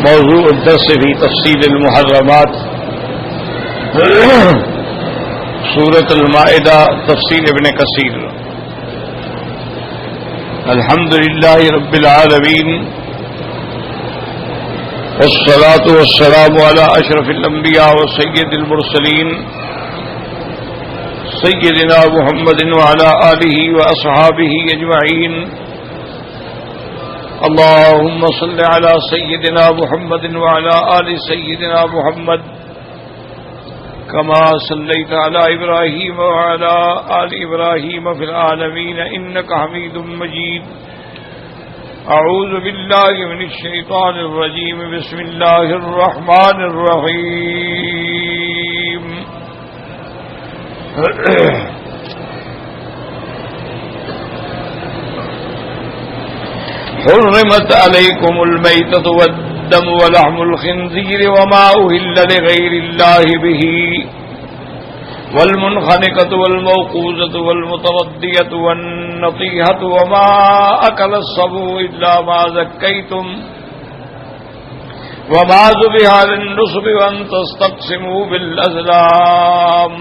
موضوع الدرس في تفصيل المحرمات سورة المائدة تفسير ابن كثير. الحمد لله رب العالمين والصلاة والسلام على أشرف الأنبياء وسيد المرسلين سيدنا محمد وعلى آله وأصحابه أجمعين. اللهم صل على سيدنا محمد وعلى آل سيدنا محمد كما صليت على إبراهيم وعلى آل إبراهيم في العالمين إنك حميد مجيد. أعوذ بالله من الشيطان الرجيم. بسم الله الرحمن الرحيم. حرمت عليكم الميتة والدم ولحم الخنزير وما أهل لغير الله به والمنخنقة والموقوذة والمتردية والنطيحة وما أكل السبع إلا ما زكيتم وما ذبح على النصب وأن تستقسموا بالأزلام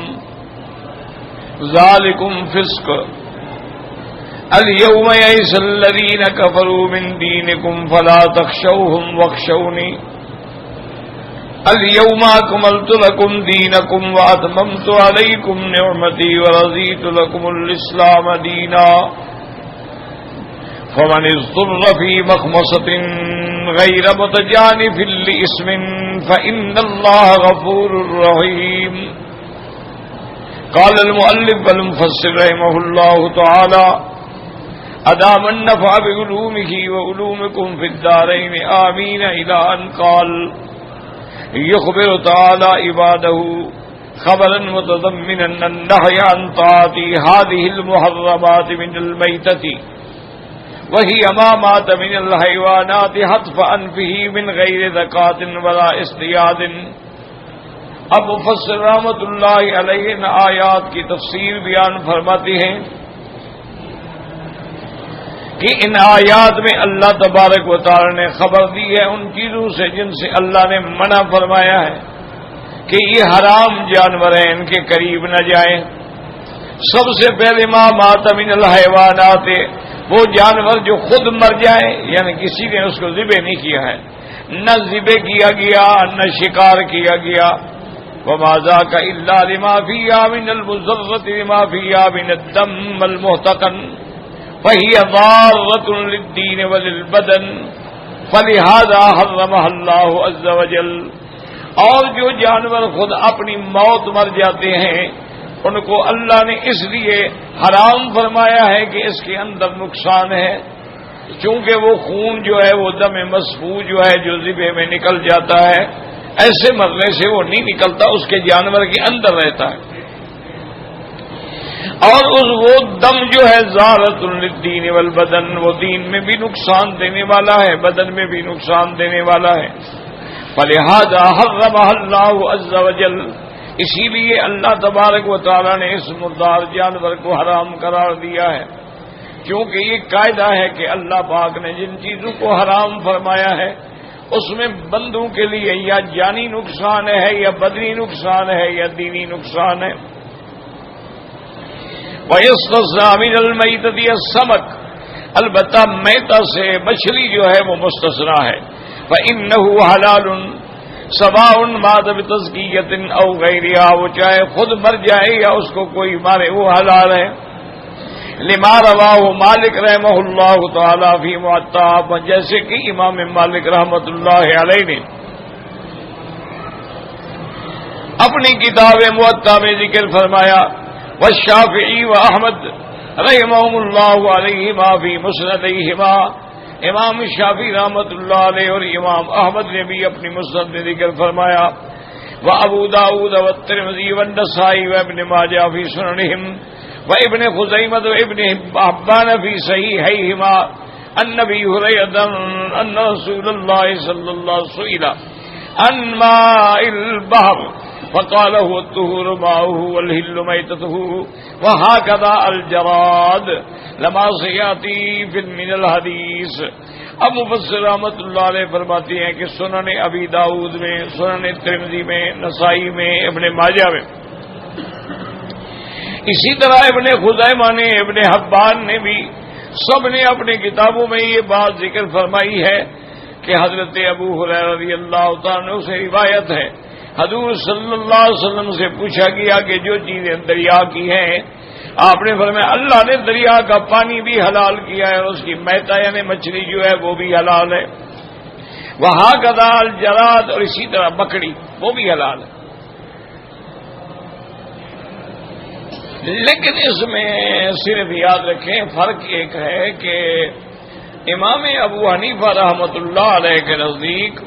ذلكم فسق. اليوم يئس الذين كفروا من دينكم فلا تخشوهم واخشوني اليوم أكملت لكم دينكم وأتممت عليكم نعمتي ورضيت لكم الإسلام دينا. فمن اضطر في مخمصة غير متجانف لإثم فإن الله غفور رحيم. قال المؤلف والمفسر رحمه الله تعالى أدام النفع بعلومه وعلومكم في الدارين آمين إلى أن قال يخبر تعالى عباده خبرا متضمنا النهي عن طاعة هذه المحرمات من الميتة وهي ما مات من الحيوانات حتف أنفه من غير زكاة ولا اصطياد. اب مفسر رحمۃ اللہ علیہ ان آیات کی تفسیر بیان فرماتے ہیں کہ ان آیات میں اللہ تبارک و تعالی نے خبر دی ہے ان چیزوں سے جن سے اللہ نے منع فرمایا ہے کہ یہ حرام جانور ہیں، ان کے قریب نہ جائیں. سب سے پہلے ما مات من الحیوانات، وہ جانور جو خود مر جائے، یعنی کسی نے اس کو ذبح نہیں کیا ہے، نہ ذبح کیا گیا نہ شکار کیا گیا. وما ذاك الا لما فيها من المضرة لما فيها من الدم المحتقن فهي ضارة للدين وللبدن فلهذا حرمها الله عز وجل. اور جو جانور خود اپنی موت مر جاتے ہیں ان کو اللہ نے اس لیے حرام فرمایا ہے کہ اس کے اندر نقصان ہے، چونکہ وہ خون جو ہے وہ دم مسفوح جو ہے جو ذبح میں نکل جاتا ہے، ایسے مرنے سے وہ نہیں نکلتا، اس کے جانور کے اندر رہتا ہے. اور وہ دم جو ہے زارۃ للدین والبدن، وہ دین میں بھی نقصان دینے والا ہے، بدن میں بھی نقصان دینے والا ہے. فلہذا حرمها اللہ عز وجل، اسی لیے اللہ تبارک و تعالی نے اس مردار جانور کو حرام قرار دیا ہے، کیونکہ یہ قاعدہ ہے کہ اللہ پاک نے جن چیزوں کو حرام فرمایا ہے اس میں بندوں کے لیے یا جانی نقصان ہے یا بدنی نقصان ہے یا دینی نقصان ہے. وَيَسْتَثْنَىٰ مِنَ الْمَيْتَةِ السَّمَكُ، البتہ میتہ سے مچھلی جو ہے وہ مستثنی ہے. فَإِنَّهُ حَلَالٌ سَوَاءٌ مَاتَ بِتَزْكِيَّةٍ أَوْ غَيْرِهَا، وہ چاہے خود مر جائے یا اس کو کوئی مارے وہ حلال ہے. لما رواہ مالک رحمہ اللہ تعالی فی موطا، جیسے کہ امام مالک رحمۃ اللہ علیہ نے اپنی کتاب موطا میں ذکر فرمایا. والشافعی و احمد رحمہم اللہ علیہما فی مسندیہما، امام شافعی رحمۃ اللہ علیہ اور امام احمد نے بھی اپنی مسند میں ذکر فرمایا. وابو داؤد والترمذی والنسائی وابن ماجہ فی سننہم وابن خزیمہ وابن حبان فی صحیحیہما عن ابی ہریرہ ان رسول اللہ صلی اللہ علیہ وسلم عن ماء البحر فقال هو الطهور ماؤه والحل میتته وهكذا الجراد لما سياتي في من الحديث. اب مفسر رحمۃ اللہ علیہ فرماتے ہیں کہ سنن ابی داؤد میں، سنن ترمذی میں، نسائی میں، ابن ماجہ میں، اسی طرح ابن خزیمہ نے، ابن حبان نے بھی، سب نے اپنی کتابوں میں یہ بات ذکر فرمائی ہے کہ حضرت ابو ہریرہ رضی اللہ تعالیٰ عنہ سے روایت ہے، حضور صلی اللہ علیہ وسلم سے پوچھا گیا کہ جو چیزیں دریا کی ہیں، آپ نے فرمایا اللہ نے دریا کا پانی بھی حلال کیا ہے اور اس کی میتا یعنی مچھلی جو ہے وہ بھی حلال ہے. وہاں کدال جراد، اور اسی طرح مکڑی وہ بھی حلال ہے. لیکن اس میں صرف یاد رکھیں فرق ایک ہے کہ امام ابو حنیفہ رحمۃ اللہ علیہ کے نزدیک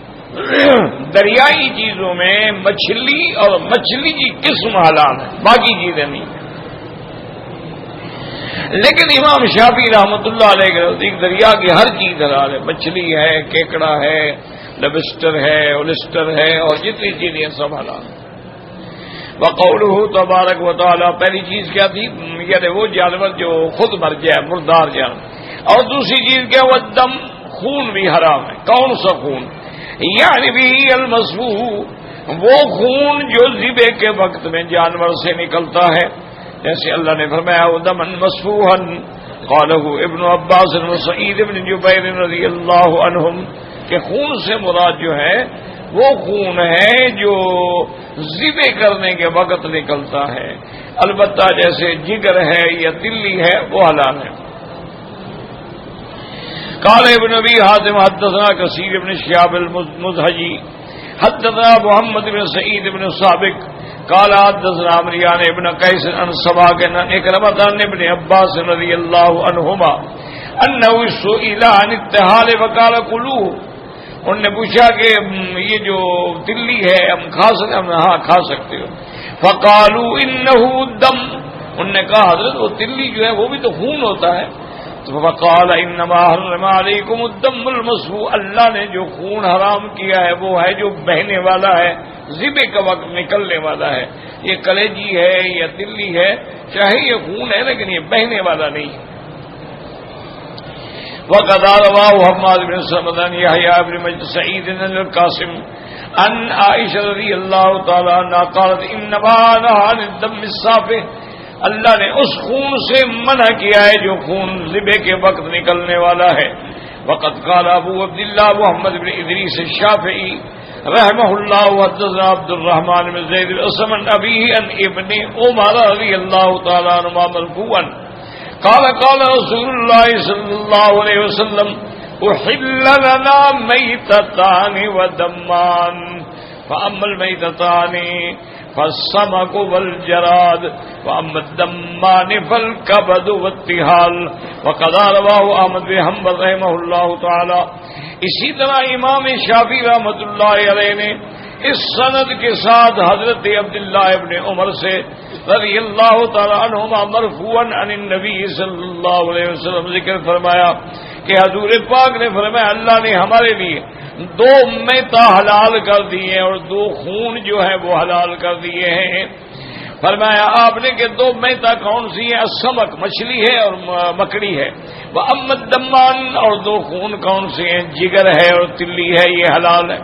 دریائی چیزوں میں مچھلی اور مچھلی کی قسم حلال ہے، باقی چیزیں نہیں. لیکن امام شافعی رحمۃ اللہ علیہ کے نزدیک دریا کی ہر چیز حلال ہے، مچھلی ہے، کیکڑا ہے، لبسٹر ہے، اولسٹر ہے، اور جتنی چیزیں سب حلال ہیں. وقولہ تبارک و تعالی، پہلی چیز کیا تھی؟ یعنی وہ جانور جو خود مر جائے، مردار جانور. اور دوسری چیز کیا؟ وہ دم، خون بھی حرام ہے. کون سا خون؟ یعنی بھی المسفوح، وہ خون جو ذبح کے وقت میں جانور سے نکلتا ہے، جیسے اللہ نے فرمایا دما مسفوحا قالہ ابن عباس وسعید بن جبیر رضی اللہ عنہم، کہ خون سے مراد جو ہے وہ خون ہے جو ذبح کرنے کے وقت نکلتا ہے. البتہ جیسے جگر ہے یا تلی ہے وہ حلال ہے. قال ابن ابی حاتم حدثنا کثیر بن شہاب المزہجی حدثنا محمد بن سعید بن سابق قال حدثنا عمران ابن قیس عن سباق عن اکرمۃ عن ابن عباس رضی اللہ عنہما انه سئل عن التحال فقال كلوه، انہوں نے پوچھا کہ یہ جو تلی ہے ہم کھا سکتے؟ ہم نے ہاں کھا سکتے ہو. فقالوا انه دم، انہوں نے کہا حضرت وہ تلی جو ہے وہ بھی تو خون ہوتا ہے. تو فقال انما حرم علیکم الدم المسفوح، اللہ نے جو خون حرام کیا ہے وہ ہے جو بہنے والا ہے، ذبح کا وقت نکلنے والا ہے. یہ کلیجی ہے یا تلی ہے، چاہے یہ خون ہے لیکن یہ بہنے والا نہیں ہے. وقد رواه حماد بن سلمة عن يحيى بن سعيد بن القاسم عن عائشة رضي الله تعالى عنها قالت انما نهى عن الدم الصافي، اللہ نے اس خون سے منع کیا ہے جو خون ذبح کے وقت نکلنے والا ہے. وقد قال ابو عبد الله محمد بن ادریس الشافعی رحمہ اللہ حدثنا عبد الرحمن بن زید الاسم عن ابیہ عن ابن عمر رضی اللہ تعالی عنہما مرفوعا قال قال رسول اللہ صلی اللہ علیہ وسلم احل لنا میتتان ودمان فاما المیتتان فالسمك والجراد واما الدمان فالكبد والطحال. وقد رواه احمد بن حنبل رحمہ اللہ تعالی. اسی طرح امام شافعی رحمۃ اللہ علیہ نے اس سند کے ساتھ حضرت عبداللہ ابن عمر سے رضی اللہ تعالی عنہما مرفوعا عن النبی صلی اللہ علیہ وسلم ذکر فرمایا کہ حضور پاک نے فرمایا اللہ نے ہمارے لیے دو میتا حلال کر دیے اور دو خون جو ہے وہ حلال کر دیے ہیں. فرمایا آپ نے کہ دو میتا کون سی ہیں؟ السمک مچھلی ہے اور مکڑی ہے. وہ اما الدمان، اور دو خون کون سے ہیں؟ جگر ہے اور تلی ہے، یہ حلال ہے.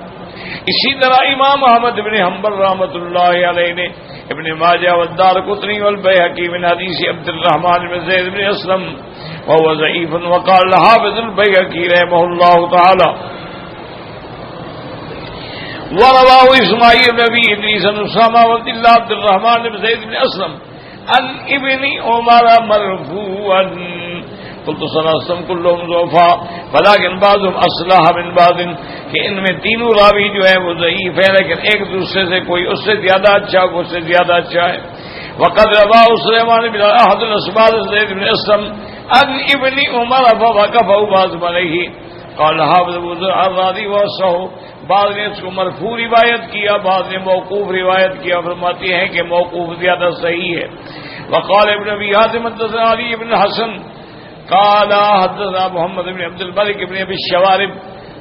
اسی طرح امام احمد بن حنبل رحمۃ اللہ علیہ نے ابن ماجہ والدارقطنی والبیہقی من حدیث عبد الرحمن بن زید بن اسلم وهو ضعیف وقال الحافظ البیہقی رحمہ اللہ تعالی ورواه اسماعیل بن ابی ادریس عن اسامہ عبد اللہ عبد الرحمن بن زید بن اسلم عن ابن عمر مرفوعا قلت سناسم كلهم ضعفاء ولكن بعضهم اصلح من بعض، کہ ان میں تینوں راوی جو ہے وہ ضعیف ہے لیکن ایک دوسرے سے کوئی اس سے زیادہ اچھا کوئی اس سے زیادہ اچھا ہے. وقد رواه سليمان بن احد الاسباط زید بن اسلم عن ابن عمر فوقفه بعض عليه قال حافظ ابو ذر الرازي وصحه، بعض نے اس کو مرفوع روایت کیا، بعض نے موقوف روایت کیا. فرماتے ہیں کہ موقوف زیادہ صحیح ہے. وقال ابن ابي حاتم حدثنا علي بن الحسن قال حدثنا محمد بن عبد الملك بن ابي الشوارب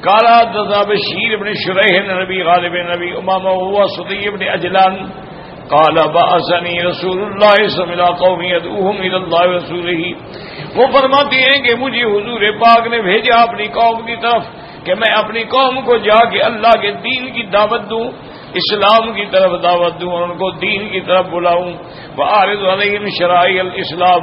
قال حدثنا بشير بن شريح نبي غالب نبي امامه هو صدي بن اجلان قال بعثني رسول الله صلى الله عليه وسلم قوم يدعوهم الى الله ورسوله. وہ فرماتے ہیں کہ مجھے حضور پاک نے بھیجا اپنی قوم کی طرف کہ میں اپنی قوم کو جا کے اللہ کے دین کی دعوت دوں، اسلام کی طرف دعوت دوں اور ان کو دین کی طرف بلاؤں. وَأَعْرِضُ عَلَيْهِمْ شَرَائِعَ الْإِسْلَامِ،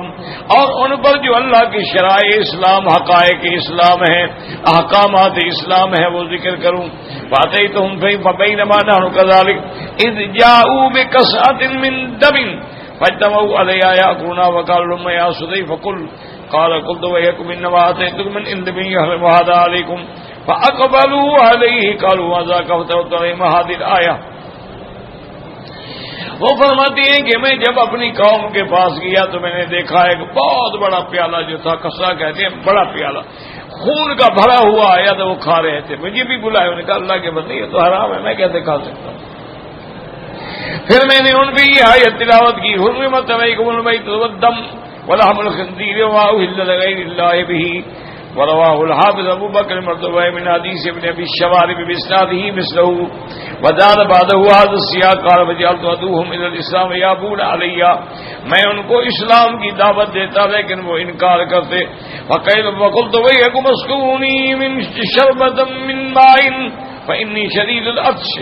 اور ان پر جو اللہ کی شرائع اسلام، حقائق اسلام ہیں، احکامات اسلام ہیں، وہ ذکر کروں. فَأَتَيْتُهُمْ فَبَيْنَمَا نَحْنُ كَذَلِكَ إِذْ جَاءُوا بِكَسْعَةٍ مِّن دَمٍ فَاجْتَمَعُوا عَلَيْهَا يَأْكُلُونَ وَقَالُوا لَهُمْ يَا صُدَيْ فَقُلْ قال قلت ويحكم إنما آتيتكم من عند من يحرم هذا عليكم فأقبلوا عليه قالوا ماذا كفترت عليهم هذه الآية. وہ فرماتی ہیں کہ میں جب اپنی قوم کے پاس گیا تو میں نے دیکھا ایک بہت بڑا پیالہ جو تھا، کسا کہتے ہیں بڑا پیالہ، خون کا بھرا ہوا آیا تو وہ کھا رہے تھے. مجھے بھی بلایا، انہوں نے کہا اللہ کے بندے یہ تو حرام ہے، میں کیسے کھا سکتا ہوں. پھر میں نے ان بھی یہ آیت تلاوت کی، حرمت علیکم المیتۃ والدم ولحم الخنزیر وما أهل لغير الله به. ورواه الحافظ ابو بکر مردوی من حدیث ابن ابی الشوارب باسناده مثله وزاد بعده هذا السياق قال وجعلت ادعوهم الى الاسلام يابون علي، میں ان کو اسلام کی دعوت دیتا لیکن وہ انکار کرتے. وقلت ويحكم اسقوني من شربة من ماء فاني شديد العطش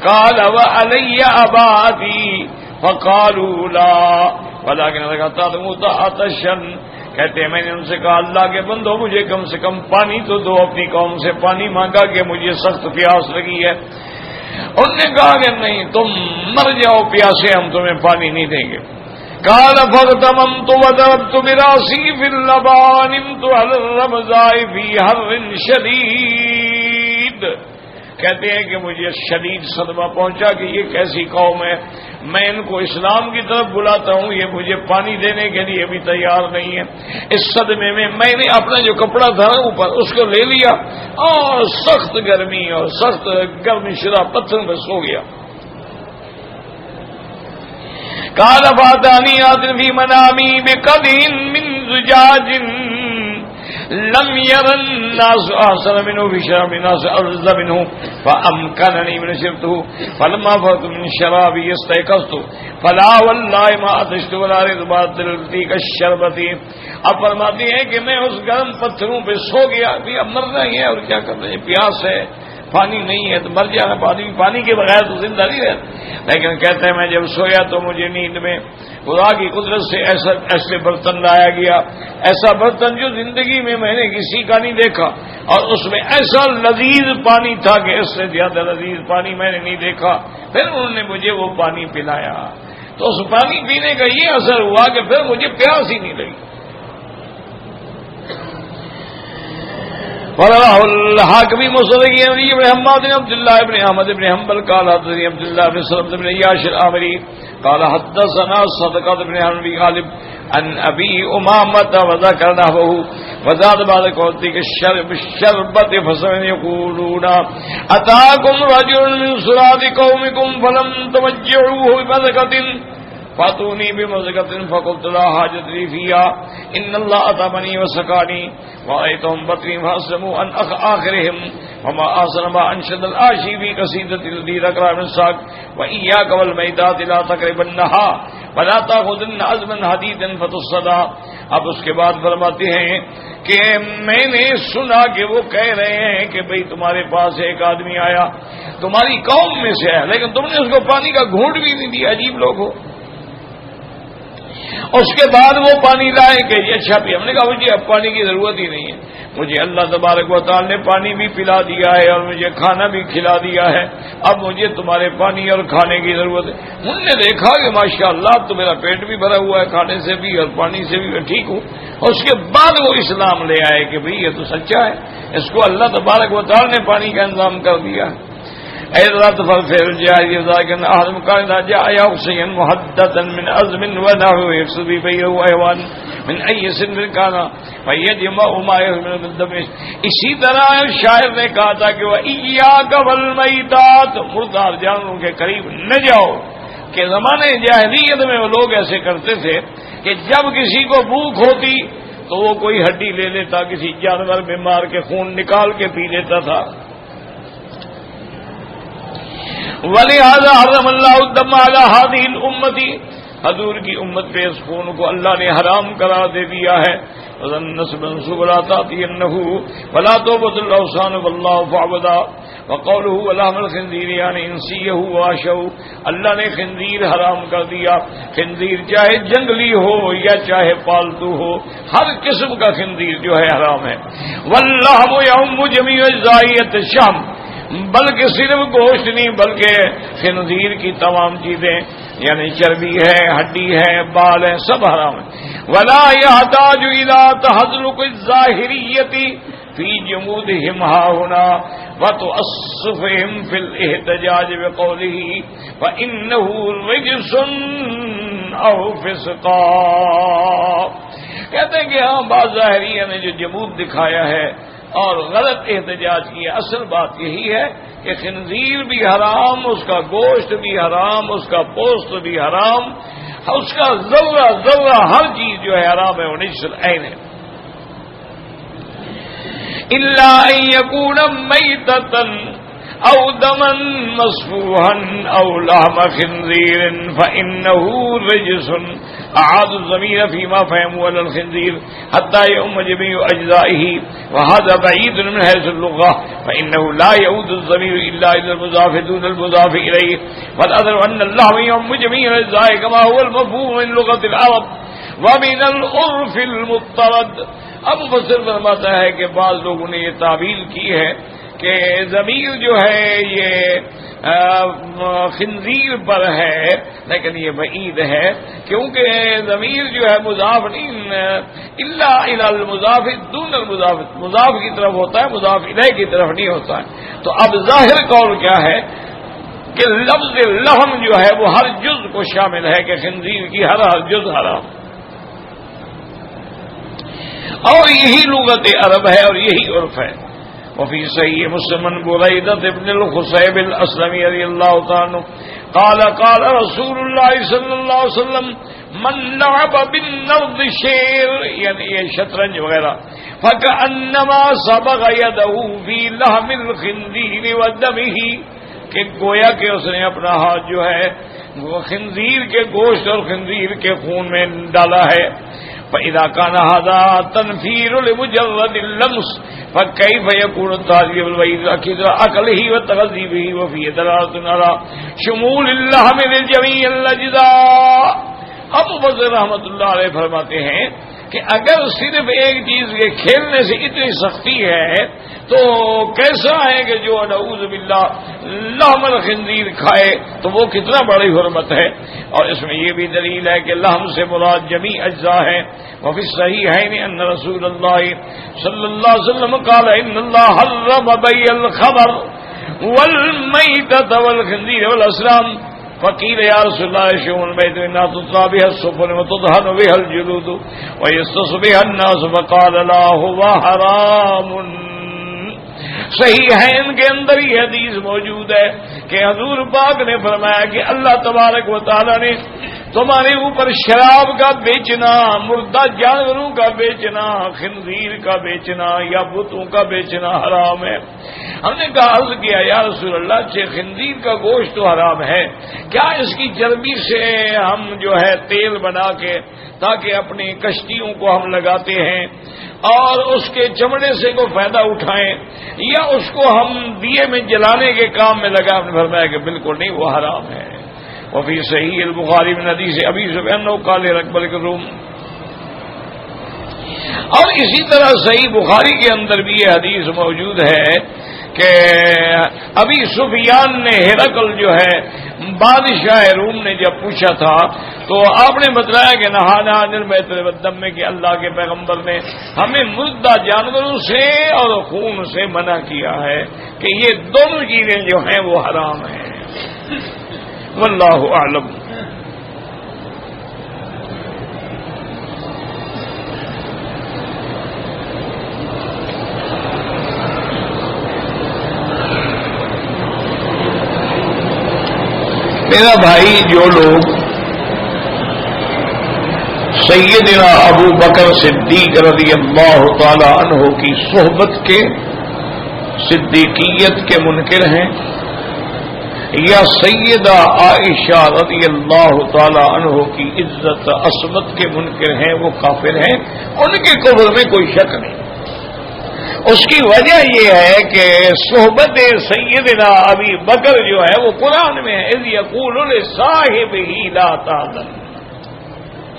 قال وعلي اباتي فقالوا لا ولكن لقد تموت عطشا. کہتے ہیں میں نے ان سے کہا اللہ کے بندو مجھے کم سے کم پانی تو دو. اپنی قوم سے پانی مانگا کہ مجھے سخت پیاس لگی ہے. انہوں نے کہا کہ نہیں تم مر جاؤ پیاسے، ہم تمہیں پانی نہیں دیں گے. قال فاغتممت وضربت براسي في اللبان نمت على الرمضاء في حر شديد. کہتے ہیں کہ مجھے شدید صدمہ پہنچا کہ یہ کیسی قوم ہے، میں ان کو اسلام کی طرف بلاتا ہوں، یہ مجھے پانی دینے کے لیے بھی تیار نہیں ہے. اس صدمے میں میں نے اپنا جو کپڑا تھا اوپر اس کو لے لیا اور سخت گرمی اور سخت گرمی شدہ پتھر میں سو گیا. قال فاتانی آدم فی منامی بقدح من زجاج لم ير الناس احسن منه في شراب الناس ارز منه فامكنني من شربته فلما فرغت من شرابي استيقظت فلا والله ما عطشت ولا رغبت تلك الشربة. اب فرماتی ہیں کہ میں اس گرم پتھروں پہ سو گیا. اب مرنا ہی ہے اور کیا کرنا ہے، پیاس ہے، پانی نہیں ہے تو مر جانا. پانی کے بغیر تو زندہ نہیں رہتا. لیکن کہتے ہیں میں جب سویا تو مجھے نیند میں خدا کی قدرت سے ایسے برتن لایا گیا، ایسا برتن جو زندگی میں نے کسی کا نہیں دیکھا، اور اس میں ایسا لذیذ پانی تھا کہ اس سے زیادہ لذیذ پانی میں نے نہیں دیکھا. پھر انہوں نے مجھے وہ پانی پلایا تو اس پانی پینے کا یہ اثر ہوا کہ پھر مجھے پیاس ہی نہیں لگی. ورواه الحاكمي مسلمي بن حماد بن عبد الله بن احمد بن حنبل قال حدثني عبد الله بن سلمة بن اياش العامري قال حدثنا صدقة بن ابي غالب عن ابي امامة وذكر نحوه وزاد بعد قولتك الشربة فسمعوا يقولون اتاكم رجل من سراد قومكم فلم تمجعوه بمزقة فاتوني بمزقة فقلت لا حاجة لي فيها ان الله اطعمني وسقاني ورأيتهم بطني فاسلموا عن آخرهم وما آسن ما انشد الآشي في قصيدة الذي ذكر من ساق وإياك والميدات لا تقربنها ولا تأخذن عزما حديدا فتصدى. اب اس کے بعد فرماتے ہیں کہ میں نے سنا کہ وہ کہہ رہے ہیں کہ بھئی تمہارے پاس ایک آدمی آیا تمہاری قوم میں سے ہے لیکن تم نے اس کو پانی کا گھونٹ بھی نہیں دیا. عجیب لوگ ہو. اس کے بعد وہ پانی لائے کہ یہ اچھا پی. ہم نے کہا مجھے اب پانی کی ضرورت ہی نہیں ہے، مجھے اللہ تبارک و تعالی نے پانی بھی پلا دیا ہے اور مجھے کھانا بھی کھلا دیا ہے، اب مجھے تمہارے پانی اور کھانے کی ضرورت ہے. انہوں نے دیکھا کہ ماشاءاللہ اب تو میرا پیٹ بھی بھرا ہوا ہے کھانے سے بھی اور پانی سے بھی میں ٹھیک ہوں. اور اس کے بعد وہ اسلام لے آئے کہ بھئی یہ تو سچا ہے، اس کو اللہ تبارک و تعالی نے پانی کا انتظام کر دیا. ايضا فالفعل الجاهلي ذلك ان احدهم كان اذا جاء يوصيا محدثا من عزم ونحو يقصد بيه ايوان من اي سن كان فيجمع ما يحمل من دم. اسی طرح شاعر نے کہا تھا کہ واياك والميتات، مردار جانوروں کے قریب نہ جاؤ. کہ زمانے جاہلیت میں وہ لوگ ایسے کرتے تھے کہ جب کسی کو بھوک ہوتی تو وہ کوئی ہڈی لے لیتا، کسی جانور بیمار کے خون نکال کے پی لیتا تھا. وَلِهَذَا حَرَّمَ اللَّهُ الدَّمَ عَلَى هَذِهِ الْأُمَّةِ، حضور کی امت پہ اس خون کو اللہ نے حرام قرار دے دیا ہے. وَالنَّسْبَ وَلَا تَأْتِيَنَّهُ وَلَا تُعْبَدُ الْأَوْثَانَ وَاللَّهُ فَاعْبُدْهُ وَقَوْلُهُ وَلَحْمَ الْخِنزِيرِ یعنی انسیہ واشو، اللہ نے خنزیر حرام کر دیا. خنزیر چاہے جنگلی ہو یا چاہے پالتو ہو، ہر قسم کا خنزیر جو ہے حرام ہے. وَاللَّحْمُ يَعُمُّ جَمِيعَ الزَّائِيَةِ الشَّمْ، بلکہ صرف گوشت نہیں بلکہ خنزیر کی تمام چیزیں یعنی چربی ہے، ہڈی ہے، بال ہے، سب حرام ہے. ولا يحتاج الى تحذلق الظاہریۃ فی جمودہم ہاہنا وتؤصفہم فی الاحتجاج بقولہ فانہ رجس او فسقا. کہتے ہیں کہ ہاں بعض ظاہریہ نے جو جمود دکھایا ہے اور غلط احتجاج کیا، اصل بات یہی ہے کہ خنزیر بھی حرام، اس کا گوشت بھی حرام، اس کا پوست بھی حرام، اس کا ذرہ ذرہ ہر چیز جو ہے حرام ہے، وہ نجس العین ہے. الا ان يكون میتۃ او دما مسفوحا او لحم خنزیر فانه رجس. اعاد الضمیر فيما فهموا على الخنزير حتى يؤم جميع اجزائه وهذا بعيد من حيث اللغه فانه لا يعود الضمير الا الى المضاف دون المضاف اليه والأثر ان الله يؤم جميع الاجزاء كما هو المفهوم من لغه العرب ومن العرف المضطرد. اب مفسر فرماتا ہے کہ بعض لوگوں نے یہ تعبیر کی ہے کہ ضمیر جو ہے یہ خنزیر پر ہے، لیکن یہ بعید ہے کیونکہ ضمیر جو ہے مضاف نہیں الا الی المضاف دون المضاف، مضاف کی طرف ہوتا ہے، مضاف الیہ کی طرف نہیں ہوتا ہے. تو اب ظاہر قول کیا ہے کہ لفظ لحم جو ہے وہ ہر جز کو شامل ہے کہ خنزیر کی ہر جز حرام، اور یہی لغت عرب ہے اور یہی عرف ہے. وفي صحيح مسلم بريدة بن الخصيب الأسلمي رضي الله تعالى قال قال رسول الله صلى الله عليه وسلم من لعب بالنرد شير یعنی یہ شطرنج وغیرہ فكأنما صبغ يده في لحم الخنزير ودمه، کہ گویا کہ اس نے اپنا ہاتھ جو ہے وہ خنزیر کے گوشت اور خنزیر کے خون میں ڈالا ہے. فإذا كان هذا تنفير لمجرد اللمس فكيف يكون التعذيب الوعيد أكيد أكله والتغذي به وفيه دلالة على شمول اللحم للجميع الأجزاء. اب مفسر رحمۃ اللہ علیہ فرماتے ہیں کہ اگر صرف ایک چیز کے کھیلنے سے اتنی سختی ہے تو کیسا ہے کہ جو نعوذ باللہ لحم الخنزیر کھائے تو وہ کتنا بڑی حرمت ہے. اور اس میں یہ بھی دلیل ہے کہ لحم سے مراد جمیع اجزاء ہے. وفي الصحيحين ان رسول الله صلى الله عليه وسلم قال ان الله حرم بيع الخمر والميتة والخنزير والأسلام فقيل يا رسول الله شؤون البيت انها تطلى بها السفن وتطهن بها الجلود ويستص بها الناس فقال لا هو حرام. صحیحین کے اندر یہ حدیث موجود ہے کہ حضور پاک نے فرمایا کہ اللہ تبارک و تعالی نے تمہارے اوپر شراب کا بیچنا، مردہ جانوروں کا بیچنا، خنزیر کا بیچنا یا بتوں کا بیچنا حرام ہے. ہم نے کہا عرض کیا یا رسول اللہ خنزیر کا گوشت تو حرام ہے، کیا اس کی چربی سے ہم جو ہے تیل بنا کے تاکہ اپنی کشتیوں کو ہم لگاتے ہیں اور اس کے چمڑے سے کوئی فائدہ اٹھائیں یا اس کو ہم دیے میں جلانے کے کام میں لگا؟ ہم نے فرمایا کہ بالکل نہیں، وہ حرام ہے. وفي صحيح البخاری من حدیث ابی سفیان قال رکب الروم. اور اسی طرح صحیح بخاری کے اندر بھی یہ حدیث موجود ہے کہ ابی سفیان نے ہرقل جو ہے بادشاہ روم نے جب پوچھا تھا تو آپ نے بتلایا کہ نہانا عن المیت والدم میں کہ اللہ کے پیغمبر نے ہمیں مردہ جانوروں سے اور خون سے منع کیا ہے کہ یہ دونوں چیزیں جو ہیں وہ حرام ہیں. واللہ اعلم. میرا بھائی جو لوگ سیدنا ابو بکر صدیق رضی اللہ تعالی عنہ کی صحبت کے صدیقیت کے منکر ہیں، یا سیدہ عائشہ رضی اللہ تعالی عنہ کی عزت عصمت کے منکر ہیں، وہ کافر ہیں، ان کے کفر میں کوئی شک نہیں۔ اس کی وجہ یہ ہے کہ صحبت سیدنا ابی بکر جو ہے وہ قرآن میں ہے، اذ یقول لصاحبہ لا تحزن،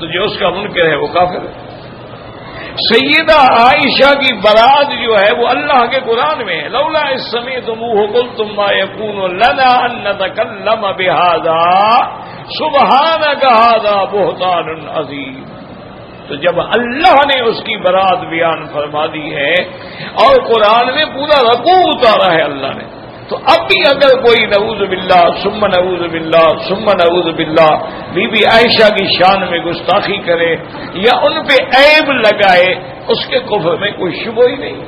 تو جو اس کا منکر ہے وہ کافر ہے۔ سیدہ عائشہ کی برات جو ہے وہ اللہ کے قرآن میں ہے، لولا اذ سمعتموہ قلتم ما یکون لنا ان نتکلم بہذا سبحانک ھذا بہتان عظیم۔ تو جب اللہ نے اس کی برات بیان فرما دی ہے اور قرآن میں پورا رکوع اتارا ہے اللہ نے، تو اب بھی اگر کوئی نعوذ باللہ ثم نعوذ باللہ ثم نعوذ باللہ بی بی عائشہ کی شان میں گستاخی کرے یا ان پہ عیب لگائے، اس کے کفر میں کوئی شبہ ہی نہیں۔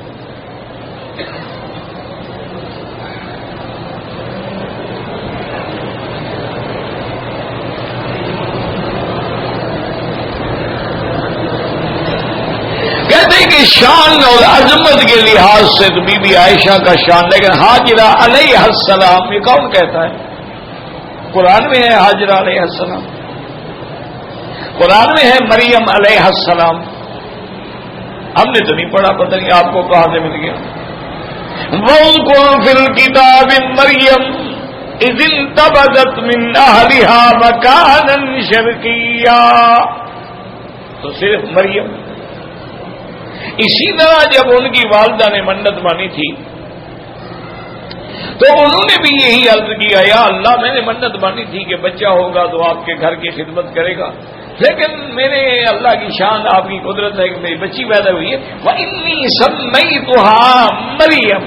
کہتے ہیں کہ شان اور عظمت کے لحاظ سے تو بی بی عائشہ کا شان، لیکن حاجرہ علیہ السلام یہ کون کہتا ہے؟ قرآن میں ہے حاجرہ علیہ السلام، قرآن میں ہے مریم علیہ السلام، ہم نے تو نہیں پڑھا، پتہ نہیں آپ کو کہاں سے مل گیا۔ وَاذْكُرْ فِي الْكِتَابِ مَرْيَمَ إِذِ انتَبَذَتْ مِنْ أَهْلِهَا مَكَانًا شَرْقِيًّا، تو صرف مریم۔ اسی طرح جب ان کی والدہ نے منت مانی تھی تو انہوں نے بھی یہی عرض کیا، یا اللہ میں نے منت مانی تھی کہ بچہ ہوگا تو آپ کے گھر کی خدمت کرے گا، لیکن میرے اللہ کی شان آپ کی قدرت ہے کہ میری بچی پیدا ہوئی ہے، وَإِنِّي سَمَّيْتُهَا مریم۔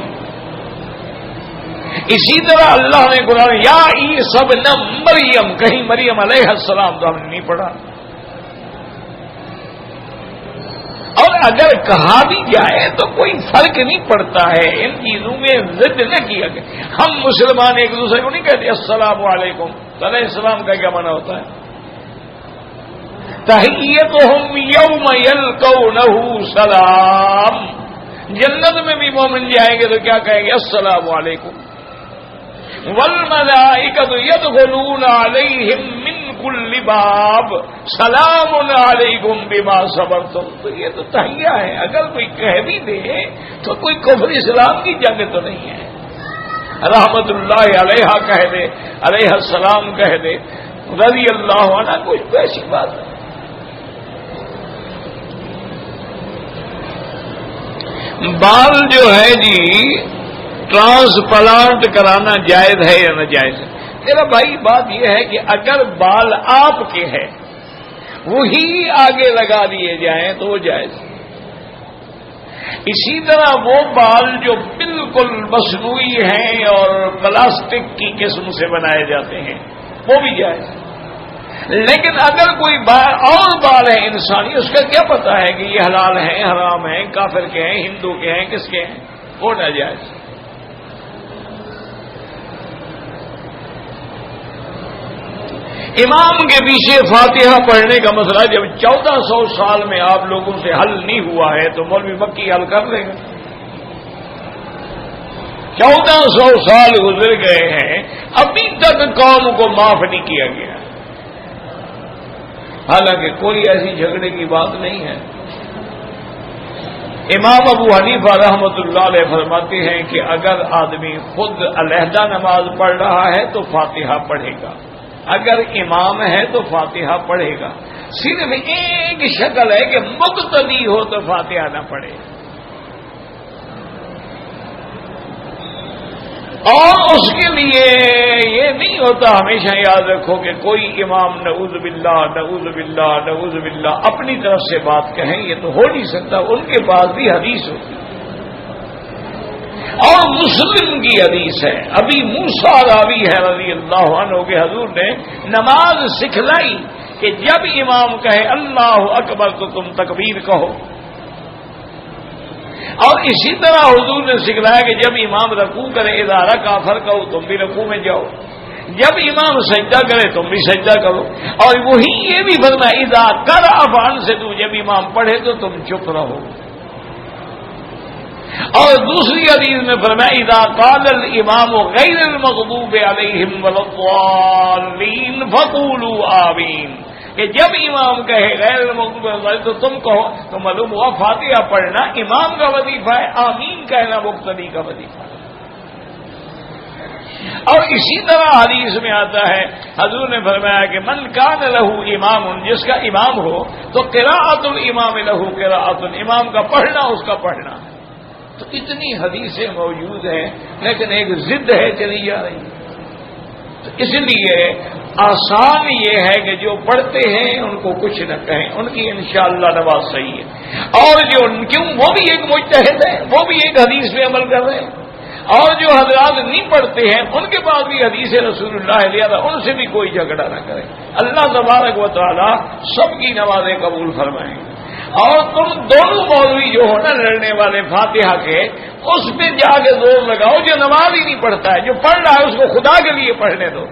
اسی طرح اللہ نے قرآن یا عیسی ابن مریم، کہیں مریم علیہ السلام تو ہم نے نہیں پڑھا۔ اور اگر کہا بھی جائے تو کوئی فرق نہیں پڑتا ہے، ان چیزوں میں ضد نہ کیا گیا۔ ہم مسلمان ایک دوسرے کو نہیں کہتے السلام علیکم، تو علیہ السلام کا کیا معنی ہوتا ہے؟ تحیتہم یوم یلقونہ سلام، جنت میں بھی مومن جائیں گے تو کیا کہیں گے؟ السلام علیکم۔ والملائکۃ یدخلون علیہم من کل باب سلام علیکم بما صبرتم، تو یہ تو تحیہ ہے، اگر کوئی کہہ بھی دے تو کوئی کفر اسلام کی جنگ تو نہیں ہے۔ رحمت اللہ علیہ کہہ دے، علیہ السلام کہہ دے، رضی اللہ عنہ، کچھ ایسی بات نہیں۔ بال جو ہے جی ٹرانسپلانٹ کرانا جائز ہے یا ناجائز ہے؟ میرا بھائی بات یہ ہے کہ اگر بال آپ کے ہیں وہی آگے لگا دیے جائیں تو وہ جائز ہے۔ اسی طرح وہ بال جو بالکل مصنوعی ہیں اور پلاسٹک کی قسم سے بنائے جاتے ہیں وہ بھی جائز ہے، لیکن اگر کوئی اور بال ہے انسانی، اس کا کیا پتا ہے کہ یہ حلال ہیں حرام ہیں، کافر کے ہیں ہندو کے ہیں کس کے ہیں، وہ ناجائز۔ امام کے پیچھے فاتحہ پڑھنے کا مسئلہ جب 1400 سال میں آپ لوگوں سے حل نہیں ہوا ہے تو مولوی مکی حل کر لے گا۔ 1400 سال گزر گئے ہیں، ابھی تک قوم کو معاف نہیں کیا گیا، حالانکہ کوئی ایسی جھگڑے کی بات نہیں ہے۔ امام ابو حنیفہ رحمۃ اللہ علیہ فرماتے ہیں کہ اگر آدمی خود علیحدہ نماز پڑھ رہا ہے تو فاتحہ پڑھے گا، اگر امام ہے تو فاتحہ پڑھے گا، صرف ایک شکل ہے کہ مقتدی ہو تو فاتحہ نہ پڑھے۔ اور اس کے لیے یہ نہیں ہوتا، ہمیشہ یاد رکھو کہ کوئی امام نعوذ باللہ نعوذ باللہ نعوذ باللہ اپنی طرف سے بات کہیں، یہ تو ہو نہیں سکتا، ان کے پاس بھی حدیث ہوتی ہے اور مسلم کی حدیث ہے۔ ابھی موسیٰ راوی ہے رضی اللہ عنہ کے حضور نے نماز سکھلائی کہ جب امام کہے اللہ اکبر تو تم تکبیر کہو، اور اسی طرح حضور نے سکھلایا کہ جب امام رکوع کرے اذا رکع فرکعوا تم بھی رکوع میں جاؤ۔ جب امام سجدہ کرے تم بھی سجدہ کرو، اور وہی یہ بھی فرمایا اذا قرأ فانصتوا، جب امام پڑھے تو تم چپ رہو۔ اور دوسری حدیث میں فرمایا اذا قال الامام غیر المغضوب علیہم ولا الضالین فقولوا آمین، کہ جب امام کہے غیر المغضوب علیہم تو تم کہو، تو معلوم ہوا فاتحہ پڑھنا امام کا وظیفہ ہے، آمین کہنا مقتدی کا وظیفہ ہے۔ اور اسی طرح حدیث میں آتا ہے، حضور نے فرمایا کہ من کان لہ امام، جس کا امام ہو تو قراءۃ الامام لہ قراءۃ، امام کا پڑھنا اس کا پڑھنا۔ تو اتنی حدیثیں موجود ہیں، لیکن ایک ضد ہے چلی جا رہی ہے۔ تو اس لیے آسان یہ ہے کہ جو پڑھتے ہیں ان کو کچھ نہ کہیں، ان کی انشاءاللہ نماز صحیح ہے۔ اور جو کیوں وہ بھی ایک مجتہد ہے، وہ بھی ایک حدیث پہ عمل کر رہے ہیں، اور جو حضرات نہیں پڑھتے ہیں ان کے پاس بھی حدیث رسول اللہ لیا تھا، ان سے بھی کوئی جھگڑا نہ کرے۔ اللہ تبارک و تعالی سب کی نمازیں قبول فرمائیں۔ اور تم دونوں مولوی جو ہو نا لڑنے والے فاتحہ کے، اس پہ جا کے زور لگاؤ جو نماز ہی نہیں پڑھتا ہے، جو پڑھ رہا ہے اس کو خدا کے لیے پڑھنے دو۔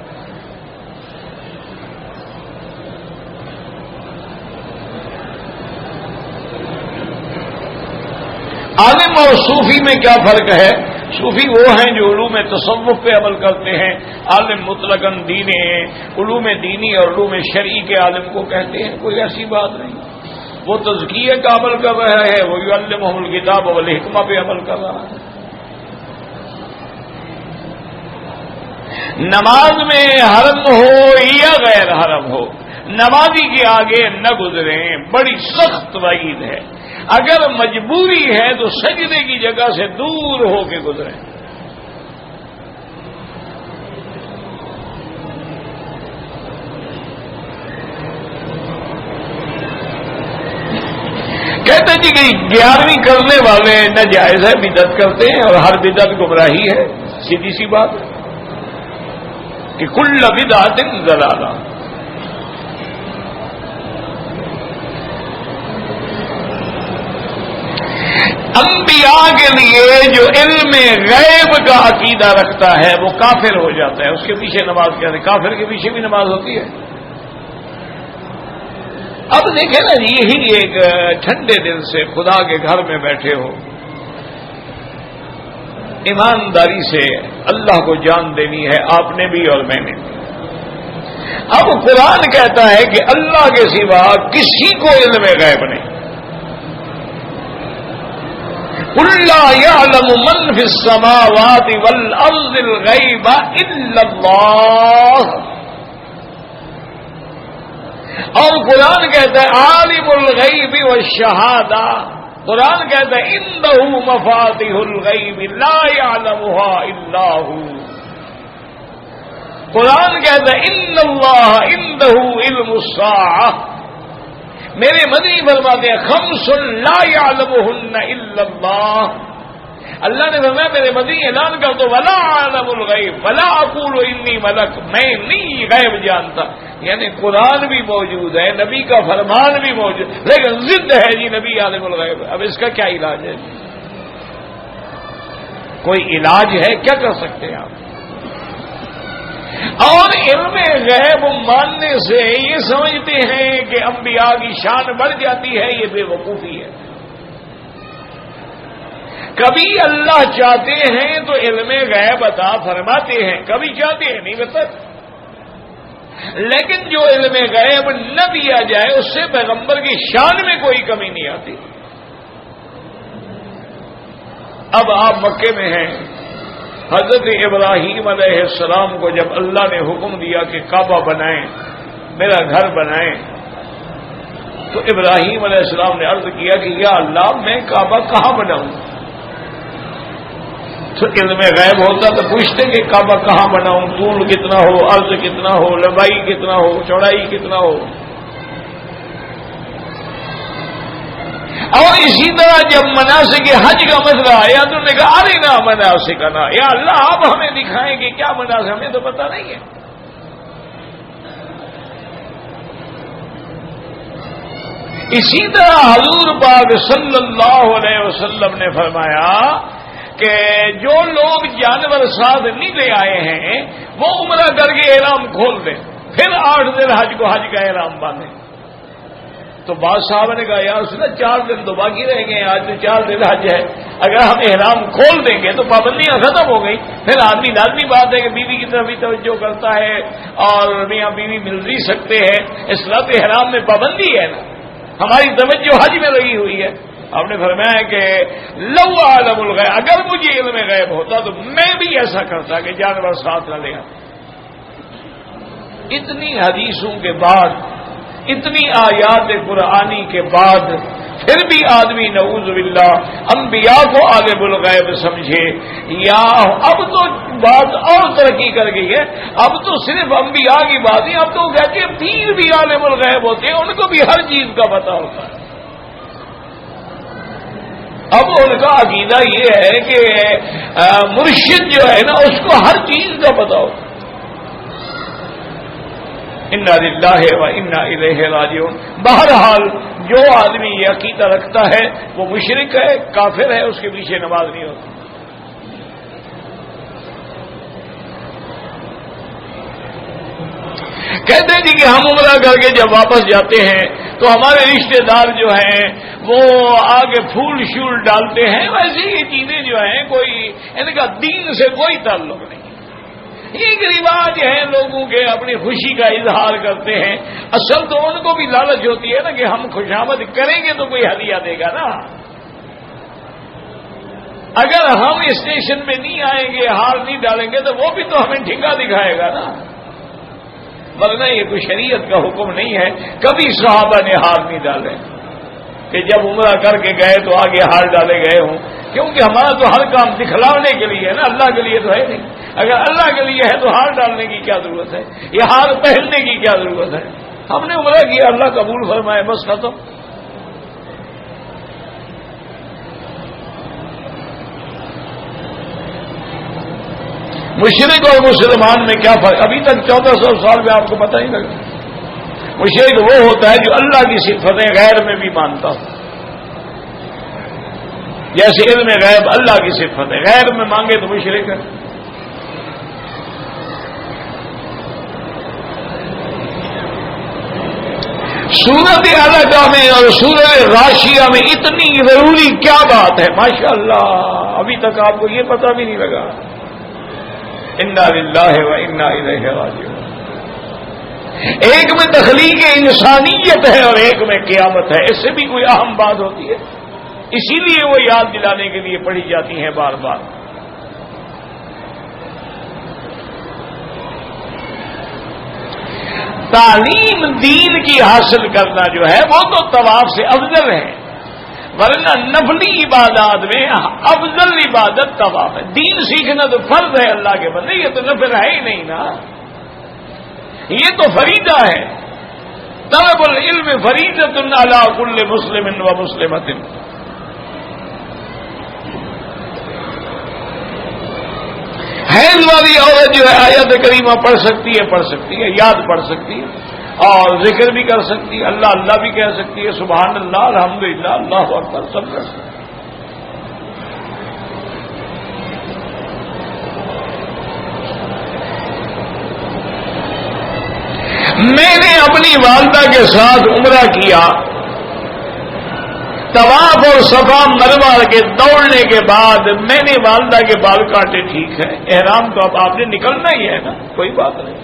عالم اور صوفی میں کیا فرق ہے؟ صوفی وہ ہیں جو علوم تصوف پہ عمل کرتے ہیں، عالم مطلقاً دین علوم دینی اور علوم شرعی کے عالم کو کہتے ہیں، کوئی ایسی بات نہیں۔ وہ تزکیہ کا عمل کر رہا ہے، وہ یعلمہم الکتاب والحکمہ پہ عمل کر رہا ہے۔ نماز میں حرم ہو یا غیر حرم ہو، نمازی کے آگے نہ گزریں، بڑی سخت وعید ہے۔ اگر مجبوری ہے تو سجدے کی جگہ سے دور ہو کے گزریں۔ کہتے جی کہ 11ویں کرنے والے ناجائز ہے، بدعت کرتے ہیں، اور ہر بدعت گمراہی ہے، سیدھی سی بات ہے کہ کل بدعت ضلالہ۔ انبیاء کے لیے جو علم غیب کا عقیدہ رکھتا ہے وہ کافر ہو جاتا ہے، اس کے پیچھے نماز کیا ہے؟ کافر کے پیچھے بھی نماز ہوتی ہے۔ اب دیکھیں نا، یہی ایک ٹھنڈے دل سے خدا کے گھر میں بیٹھے ہو، ایمانداری سے اللہ کو جان دینی ہے، آپ نے بھی اور میں نے بھی۔ اب قرآن کہتا ہے کہ اللہ کے سوا کسی کو علم غیب نہیں۔ قُلْ لَا يَعْلَمُ مَنْ فِي السَّمَاوَاتِ وَالْأَرْضِ الْغَيْبَ إِلَّا اللَّهُ۔ اور قرآن کہتا ہے عالم الغیب والشہادہ، قرآن کہتا ہے عنده مفاتیح الغیب لا يعلمها الا هو، قرآن کہتا ہے ان اللہ عنده علم الساعہ۔ میرے مدنی فرماتے ہیں خمس لا يعلمهن الا اللہ، اللہ نے فرمایا میرے مدنی اعلان کر دو ولا اعلم الغیب ولا اقول انی ملک، میں نہیں غیب جانتا۔ یعنی قرآن بھی موجود ہے، نبی کا فرمان بھی موجود، لیکن ضد ہے جی نبی عالم الغیب۔ اب اس کا کیا علاج ہے؟ کوئی علاج ہے؟ کیا کر سکتے ہیں آپ؟ اور علم غیب ماننے سے یہ سمجھتے ہیں کہ انبیاء کی شان بڑھ جاتی ہے، یہ بے وقوفی ہے۔ کبھی اللہ چاہتے ہیں تو علم غیب عطا فرماتے ہیں، کبھی چاہتے ہیں نہیں بتاتے۔ لیکن جو علم غیب نہ دیا جائے اس سے پیغمبر کی شان میں کوئی کمی نہیں آتی۔ اب آپ مکے میں ہیں، حضرت ابراہیم علیہ السلام کو جب اللہ نے حکم دیا کہ کعبہ بنائیں، میرا گھر بنائیں، تو ابراہیم علیہ السلام نے عرض کیا کہ یا اللہ میں کعبہ کہاں بناؤں؟ تو علم غیب ہوتا تو پوچھتے کہ کعبہ کہاں بناؤں، طول کتنا ہو، عرض کتنا ہو، لمبائی کتنا ہو، چوڑائی کتنا ہو۔ اور اسی طرح جب مناسک حج کا مسئلہ آیا تو نے کہا ارنا مناسکنا، یا اللہ آپ ہمیں دکھائیں کہ کیا مناسک، ہمیں تو پتہ نہیں ہے۔ اسی طرح حضور پاک صلی اللہ علیہ وسلم نے فرمایا کہ جو لوگ جانور ساتھ نہیں لے آئے ہیں وہ عمرہ کر کے احرام کھول دیں، پھر 8 دن حج کو حج کا احرام باندھیں۔ تو بعض صاحب نے کہا یار سنا 4 دن تو باقی رہ گئے، آج تو 4 دن حج ہے، اگر ہم احرام کھول دیں گے تو پابندیاں ختم ہو گئی، پھر آدمی لازمی بات ہے کہ بیوی کی طرف بھی توجہ کرتا ہے اور میاں بیوی مل بھی سکتے ہیں، اس لیے تو احرام میں پابندی ہے نا، ہماری توجہ حج میں لگی ہوئی ہے۔ آپ نے فرمایا کہ لو عالم الغیب، اگر مجھے علم غیب ہوتا تو میں بھی ایسا کرتا کہ جانور ساتھ نہ لے آتا۔ اتنی حدیثوں کے بعد، اتنی آیات قرآنی کے بعد پھر بھی آدمی نعوذ باللہ انبیاء کو عالم الغیب سمجھے، یا اب تو بات اور ترقی کر گئی ہے، اب تو صرف انبیاء کی بات نہیں، اب تو کہتے ہیں پیر بھی عالم الغیب ہوتے ہیں، ان کو بھی ہر چیز کا پتہ ہوتا ہے۔ اب ان کا عقیدہ یہ ہے کہ مرشد جو ہے نا اس کو ہر چیز کا پتہ ہوتا ہے۔ انا للہ و انا الیہ راجعون۔ بہرحال جو آدمی یہ عقیدہ رکھتا ہے وہ مشرک ہے، کافر ہے، اس کے پیچھے نماز نہیں ہوتی۔ کہتے ہیں جی کہ ہم عمرہ کر کے جب واپس جاتے ہیں تو ہمارے رشتہ دار جو ہیں وہ آگے پھول شول ڈالتے ہیں، ویسے یہ چیزیں جو ہیں کوئی ان کا دین سے کوئی تعلق نہیں، ایک رواج ہے لوگوں کے، اپنی خوشی کا اظہار کرتے ہیں۔ اصل تو ان کو بھی لالچ ہوتی ہے نا کہ ہم خوشامد کریں گے تو کوئی ہدیہ دے گا نا، اگر ہم اسٹیشن میں نہیں آئیں گے، ہار نہیں ڈالیں گے تو وہ بھی تو ہمیں ٹھنگا دکھائے گا نا، ورنہ یہ کوئی شریعت کا حکم نہیں ہے۔ کبھی صحابہ نے ہار نہیں ڈالے کہ جب عمرہ کر کے گئے تو آگے ہار ڈالے گئے ہوں، کیونکہ ہمارا تو ہر کام دکھلانے کے لیے ہے نا، اللہ کے لیے تو ہے نہیں۔ اگر اللہ کے لیے ہے تو ہار ڈالنے کی کیا ضرورت ہے، یہ ہار پہننے کی کیا ضرورت ہے؟ ہم نے عمرہ کیا، اللہ قبول فرمائے، بس ختم۔ مشرک اور مسلمان میں کیا فرق؟ ابھی تک 1400 سال میں آپ کو پتہ نہیں لگا۔ مشرک وہ ہوتا ہے جو اللہ کی صفتیں غیر میں بھی مانتا ہو، جیسے علم غیب اللہ کی صفت ہے، غیر میں مانگے تو مشرک ہے۔ سورت العلق میں اور سورت غاشیہ میں اتنی ضروری کیا بات ہے، ماشاءاللہ ابھی تک آپ کو یہ پتہ بھی نہیں لگا۔ انا للہ و انا الیہ راجعون۔ ایک میں تخلیق انسانیت ہے اور ایک میں قیامت ہے، اس سے بھی کوئی اہم بات ہوتی ہے، اسی لیے وہ یاد دلانے کے لیے پڑھی جاتی ہیں بار بار۔ تعلیم دین کی حاصل کرنا جو ہے وہ تو طواف سے افضل ہے، ورنہ نفلی عبادات میں افضل عبادت طواف ہے۔ دین سیکھنا تو فرض ہے اللہ کے بندے، یہ تو نفل ہے ہی نہیں نا، یہ تو فریضہ ہے۔ طلب العلم فریضۃ علی کل مسلم و مسلمۃ۔ حیض والی عورت جو ہے آیت کریمہ پڑھ سکتی ہے، یاد پڑھ سکتی ہے اور ذکر بھی کر سکتی ہے، اللہ اللہ بھی کہہ سکتی ہے، سبحان اللہ، الحمدللہ، اللہ اکبر، سب کر سکتی ہے۔ میں نے اپنی والدہ کے ساتھ عمرہ کیا، طواف اور صفا مروہ کے دوڑنے کے بعد میں نے والدہ کے بال کاٹے، ٹھیک ہے، احرام تو اب آپ نے نکلنا ہی ہے نا، کوئی بات نہیں،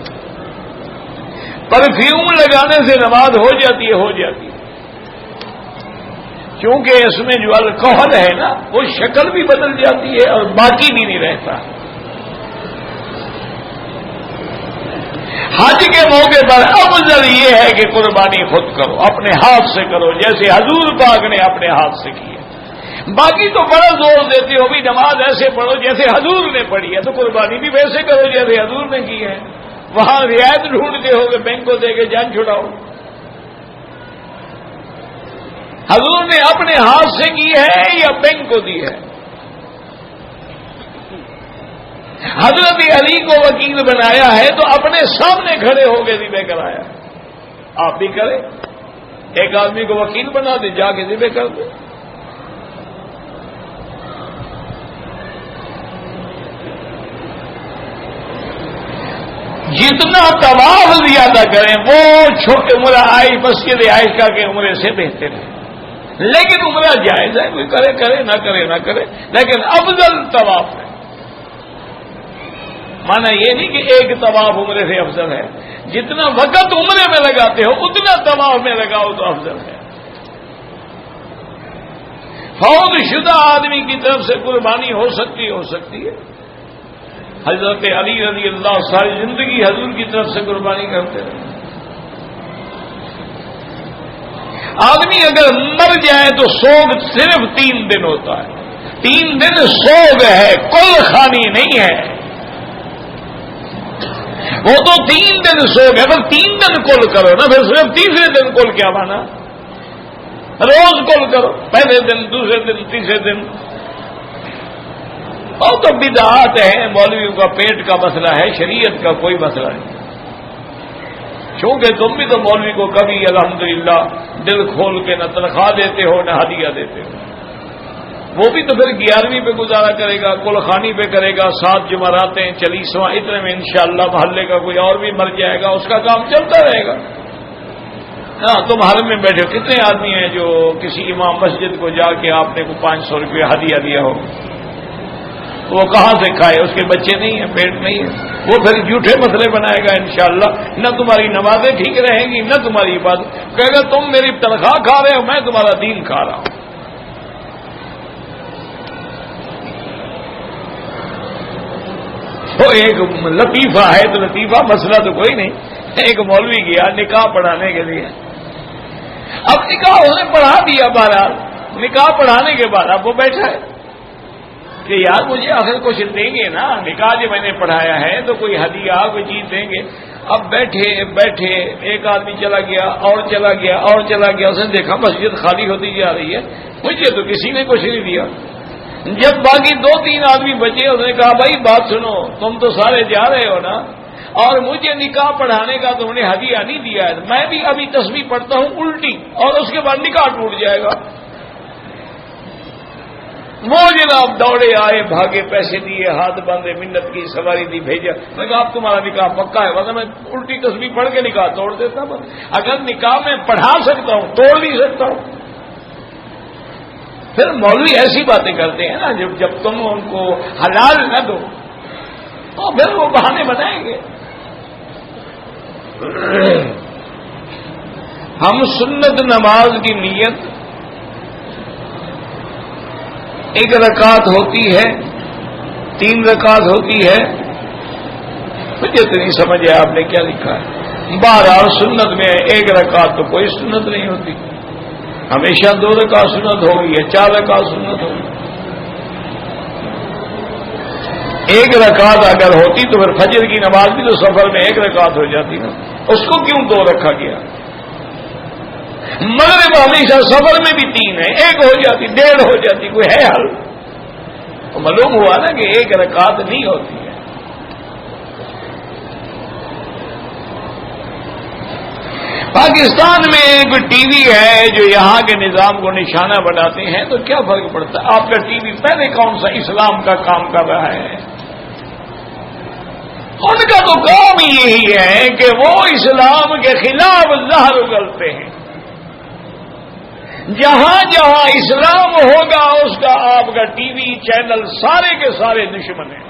پرفیوم لگانے سے نماز ہو جاتی ہے، کیونکہ اس میں جو الکحل ہے نا وہ شکل بھی بدل جاتی ہے اور باقی بھی نہیں رہتا۔ حج کے موقع پر افضل یہ ہے کہ قربانی خود کرو، اپنے ہاتھ سے کرو، جیسے حضور پاک نے اپنے ہاتھ سے کی ہے۔ باقی تو بڑا زور دیتے ہو بھی نماز ایسے پڑھو جیسے حضور نے پڑھی ہے، تو قربانی بھی ویسے کرو جیسے حضور نے کی ہے۔ وہاں رعایت ڈھونڈتے ہو کہ بینک کو دے کے جان چھڑاؤ، حضور نے اپنے ہاتھ سے کی ہے یا بینک کو دی ہے؟ حضرت علی کو وکیل بنایا ہے تو اپنے سامنے کھڑے ہو کے ذبح کرایا، آپ بھی کریں، ایک آدمی کو وکیل بنا دیں، جا کے ذبح کر دیں۔ جتنا طواف زیادہ کریں وہ چھوٹے عمرہ مسجد عائشہ کے عمرے سے بہتر ہے. لیکن عمرہ جائز ہے، کوئی کرے کرے نہ کرے نہ کرے، لیکن افضل طواف ہے. مانا یہ نہیں کہ ایک طواف عمرے سے افضل ہے، جتنا وقت عمرے میں لگاتے ہو اتنا طواف میں لگاؤ تو افضل ہے. فوت شدہ آدمی کی طرف سے قربانی ہو سکتی ہے. حضرت علی رضی اللہ ساری زندگی حضور کی طرف سے قربانی کرتے رہے. آدمی اگر مر جائے تو سوگ صرف 3 دن ہوتا ہے. 3 دن سوگ ہے، کل خانی نہیں ہے. وہ تو 3 دن سوگ ہے، پھر 3 دن کل کرو نا، پھر صرف تیسرے دن کل کیا مانا؟ روز کل کرو، پہلے دن، دوسرے دن، تیسرے دن. اور تو بدعات ہیں، مولویوں کا پیٹ کا مسئلہ ہے، شریعت کا کوئی مسئلہ نہیں. چونکہ تم بھی تو مولوی کو کبھی الحمدللہ دل کھول کے نہ تنخواہ دیتے ہو نہ ہدیہ دیتے ہو. وہ بھی تو پھر 11ویں پہ گزارا کرے گا، کل خانی پہ کرے گا، 7 جمعراتیں، چلیسواں، اتنے میں انشاءاللہ محلے کا کوئی اور بھی مر جائے گا، اس کا کام چلتا رہے گا. ہاں تم حرم میں بیٹھے ہو، کتنے آدمی ہیں جو کسی امام مسجد کو جا کے آپ نے کو 500 روپے ہدیہ دیا ہو، وہ کہاں سے کھائے؟ اس کے بچے نہیں ہیں، پیٹ نہیں ہے. وہ پھر جھوٹے مسئلے بنائے گا انشاءاللہ. نہ تمہاری نمازیں ٹھیک رہیں گی نہ تمہاری عبادت. کہے گا تم میری تنخواہ کھا رہے ہو، میں تمہارا دین کھا رہا ہوں. تو ایک لطیفہ ہے تو لطیفہ، مسئلہ تو کوئی نہیں. ایک مولوی گیا نکاح پڑھانے کے لیے. اب نکاح اس نے پڑھا دیا، بہرحال نکاح پڑھانے کے بعد اب وہ بیٹھا ہے کہ یار مجھے آخر کچھ دیں گے نا، نکاح جو میں نے پڑھایا ہے تو کوئی ہدیہ کوئی چیز دیں گے. اب بیٹھے ایک آدمی چلا گیا اور چلا گیا اور چلا گیا. اس نے دیکھا مسجد خالی ہوتی جا رہی ہے، مجھے تو کسی نے کچھ نہیں دیا. جب باقی 2-3 آدمی بچے، اس نے کہا بھائی بات سنو، تم تو سارے جا رہے ہو نا، اور مجھے نکاح پڑھانے کا تم نے ہدیہ نہیں دیا ہے. میں بھی ابھی تسبیح پڑھتا ہوں الٹی، اور اس کے بعد نکاح ٹوٹ جائے گا. وہ جناب دوڑے آئے، بھاگے، پیسے دیے، ہاتھ باندھے، منت کی، سواری دی، بھیجا. میں نے کہا اب تمہارا نکاح پکا ہے، ورنہ میں الٹی تسبیح پڑھ کے نکاح توڑ دیتا. اگر نکاح میں پڑھا سکتا ہوں توڑ نہیں سکتا ہوں. پھر مولوی ایسی باتیں کرتے ہیں نا، جب تم ان کو حلال نہ دو تو پھر وہ بہانے بنائیں گے. ہم سنت نماز کی نیت 1 رکعت ہوتی ہے، 3 رکعت ہوتی ہے. مجھے تو نہیں سمجھ آیا آپ نے کیا لکھا ہے. 12 سنت میں 1 رکعت تو کوئی سنت نہیں ہوتی، ہمیشہ 2 رکعت سنت ہوگی یا 4 رکعت سنت ہوگی. 1 رکعت اگر ہوتی تو پھر فجر کی نماز بھی تو سفر میں 1 رکعت ہو جاتی نا، اس کو کیوں 2 رکھا گیا؟ مغرب ہمیشہ سفر میں بھی 3 ہے، 1 ہو جاتی، 1.5 ہو جاتی، کوئی ہے حل؟ تو معلوم ہوا نا کہ 1 رکعت نہیں ہوتی ہے. پاکستان میں ایک ٹی وی ہے جو یہاں کے نظام کو نشانہ بناتے ہیں، تو کیا فرق پڑتا ہے؟ آپ کا ٹی وی پہلے کون سا اسلام کا کام کر رہا ہے؟ ان کا تو کام ہی یہی ہے کہ وہ اسلام کے خلاف زہر اگلتے ہیں. جہاں جہاں اسلام ہوگا اس کا آپ کا ٹی وی چینل سارے کے سارے دشمن ہیں.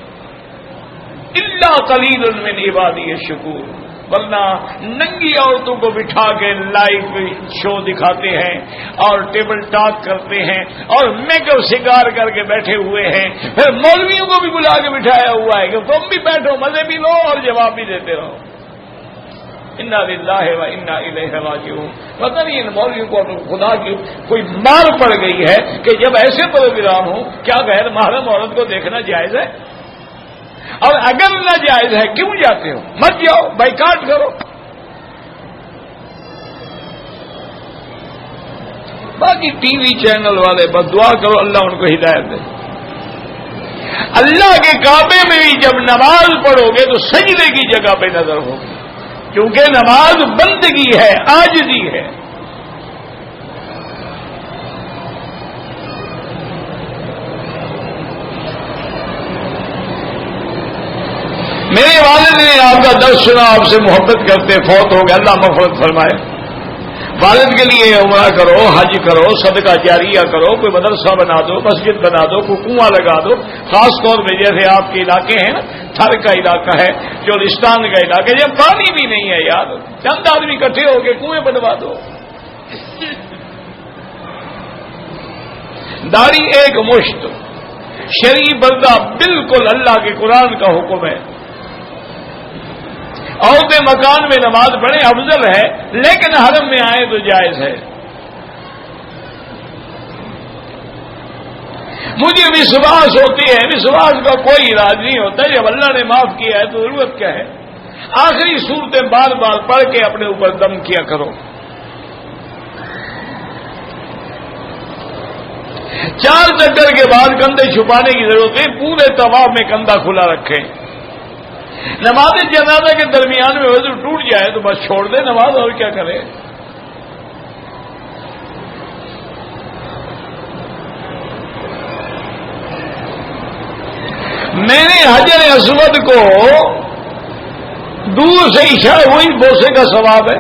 الا قلیل من عبادی الشکور. ورنہ ننگی عورتوں کو بٹھا کے لائیو شو دکھاتے ہیں اور ٹیبل ٹاک کرتے ہیں اور میک اپ شکار کر کے بیٹھے ہوئے ہیں. پھر مولویوں کو بھی بلا کے بٹھایا ہوا ہے کہ تم بھی بیٹھو، مزے بھی لو اور جواب بھی دیتے رہو. انا للہ و انا الیہ راجعون. پتہ نہیں ان مولویوں کو خدا کی کوئی مار پڑ گئی ہے کہ جب ایسے پروگرام ہوں، کیا غیر محرم عورت کو دیکھنا جائز ہے؟ اور اگر ناجائز ہے کیوں جاتے ہو؟ مت جاؤ، بائیکاٹ کرو. باقی ٹی وی چینل والے بس دعا کرو اللہ ان کو ہدایت دے. اللہ کے کعبے میں بھی جب نماز پڑھو گے تو سجدے کی جگہ پہ نظر ہوگی، کیونکہ نماز بندگی ہے، عاجزی ہے. میرے والد نے آپ کا درس سنا، آپ سے محبت کرتے، فوت ہو گئے، اللہ مغفرت فرمائے۔ والد کے لیے عمرہ کرو، حج کرو، صدقہ جاریہ کرو، کوئی مدرسہ بنا دو، مسجد بنا دو، کوئی کنواں لگا دو۔ خاص طور پہ جیسے آپ کے علاقے ہیں نا، تھر کا علاقہ ہے، چولستان کا علاقہ ہے، جب پانی بھی نہیں ہے یار، چند آدمی اکٹھے ہو کے کنویں بنوا دو۔ داڑھی ایک مشت، شرعی بردہ بالکل اللہ کے قرآن کا حکم ہے۔ عورتیں مکان میں نماز پڑھیں افضل ہے، لیکن حرم میں آئے تو جائز ہے۔ مجھے وشواس ہوتی ہے، وشواس کا کوئی علاج نہیں ہوتا، جب اللہ نے معاف کیا ہے تو ضرورت کیا ہے؟ آخری صورتیں بار بار پڑھ کے اپنے اوپر دم کیا کرو۔ 4 چکر کے بعد کندھے چھپانے کی ضرورت ہے، پورے طواف میں کندھا کھلا رکھیں۔ نماز جنازہ کے درمیان میں وضو ٹوٹ جائے تو بس چھوڑ دے نماز، اور کیا کرے؟ میں نے حجر اسود کو دور سے اشارہ ہوئی بوسے کا ثواب ہے۔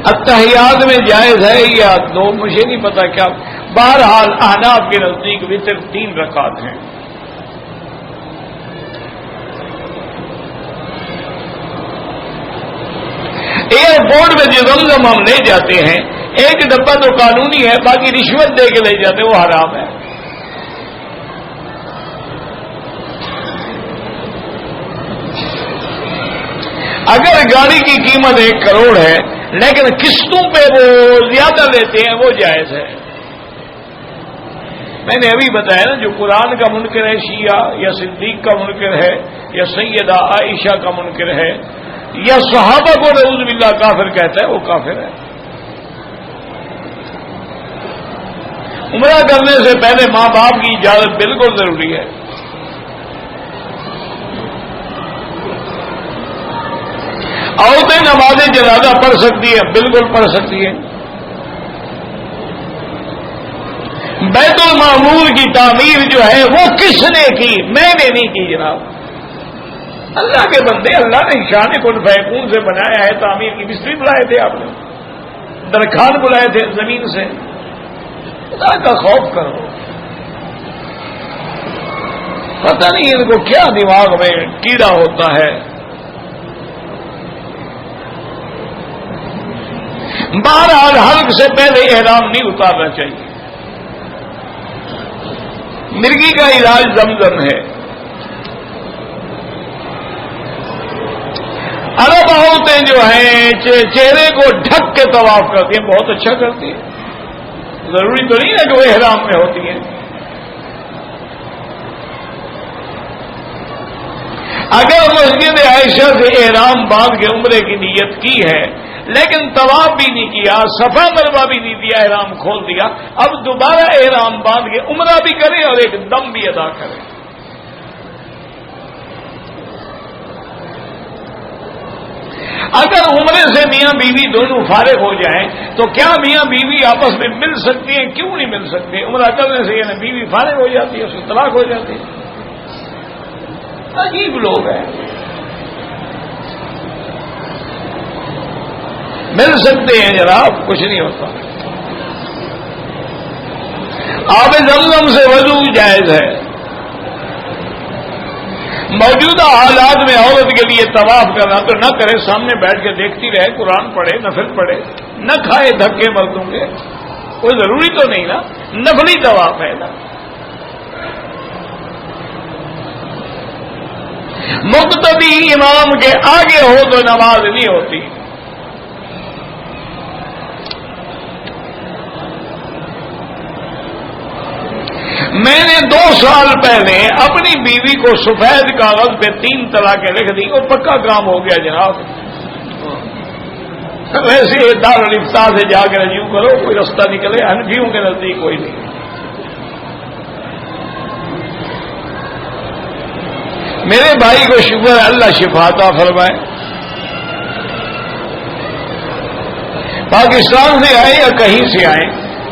اتحیات میں جائز ہے یا دو، مجھے نہیں پتا کیا، بہرحال احناف کے نزدیک وتر 3 رکعت ہیں۔ ایئرپورٹ میں جو زمزم ہم لے جاتے ہیں، ایک ڈبہ تو قانونی ہے، باقی رشوت دے کے لے جاتے وہ حرام ہے۔ اگر گاڑی کی قیمت 1 کروڑ ہے لیکن قسطوں پہ وہ زیادہ لیتے ہیں، وہ جائز ہے۔ میں نے ابھی بتایا نا، جو قرآن کا منکر ہے شیعہ، یا صدیق کا منکر ہے، یا سیدہ عائشہ کا منکر ہے، یا صحابہ کو نعوذ باللہ کافر کہتا ہے، وہ کافر ہے۔ عمرہ کرنے سے پہلے ماں باپ کی اجازت بالکل ضروری ہے۔ عورتیں نماز جنازہ پڑھ سکتی ہیں، بالکل پڑھ سکتی ہیں۔ بیت المعمور کی تعمیر جو ہے وہ کس نے کی؟ میں نے نہیں کی جناب، اللہ کے بندے، اللہ نے شان کن فیکون سے بنایا ہے۔ تعمیر کی مستری بلائے تھے آپ نے، درخان بلائے تھے زمین سے۔ اللہ کا خوف کرو، پتہ نہیں ان کو کیا دماغ میں کیڑا ہوتا ہے۔ بہرحال حلق سے پہلے احرام نہیں اتارنا چاہیے۔ مرغی کا علاج زمزم ہے۔ عرب عورتیں جو ہیں چہرے کو ڈھک کے طواف کرتی ہیں، بہت اچھا کرتی ہیں، ضروری تو نہیں ہے کہ وہ احرام میں ہوتی ہیں۔ اگر مسجد عائشہ سے احرام باندھ کے عمرے کی نیت کی ہے لیکن طواف بھی نہیں کیا، صفا مروا بھی نہیں دیا، احرام کھول دیا، اب دوبارہ احرام باندھ کے عمرہ بھی کرے اور ایک دم بھی ادا کرے۔ اگر عمرے سے میاں بیوی دونوں فارغ ہو جائیں تو کیا میاں بیوی آپس میں مل سکتی ہیں؟ کیوں نہیں مل سکتے؟ عمرہ کرنے سے یعنی بیوی فارغ ہو جاتی ہے، اس کی طلاق ہو جاتی ہے۔ عجیب لوگ ہیں۔ مل سکتے ہیں جناب، کچھ نہیں ہوتا۔ آب زمزم سے وضو جائز ہے۔ موجودہ حالات میں عورت کے لیے طواف کرنا تو نہ کرے، سامنے بیٹھ کے دیکھتی رہے، قرآن پڑھے، نفل پڑھے، نہ کھائے دھکے مردوں کے، کوئی ضروری تو نہیں نا، نفلی طواف ہے نا۔ مقتدی امام کے آگے ہو تو نماز نہیں ہوتی۔ میں نے 2 سال پہلے اپنی بیوی کو سفید کاغذ پہ 3 طلاقیں لکھ دی، وہ پکا کام ہو گیا جناب۔ ویسے دارالفتاح سے جا کے رجوع کرو، کوئی رستہ نکلے، حنفیوں کے نزدیک کوئی نہیں۔ میرے بھائی کو شکر ہے، اللہ شفا عطا فرمائے۔ پاکستان سے آئے یا کہیں سے آئے،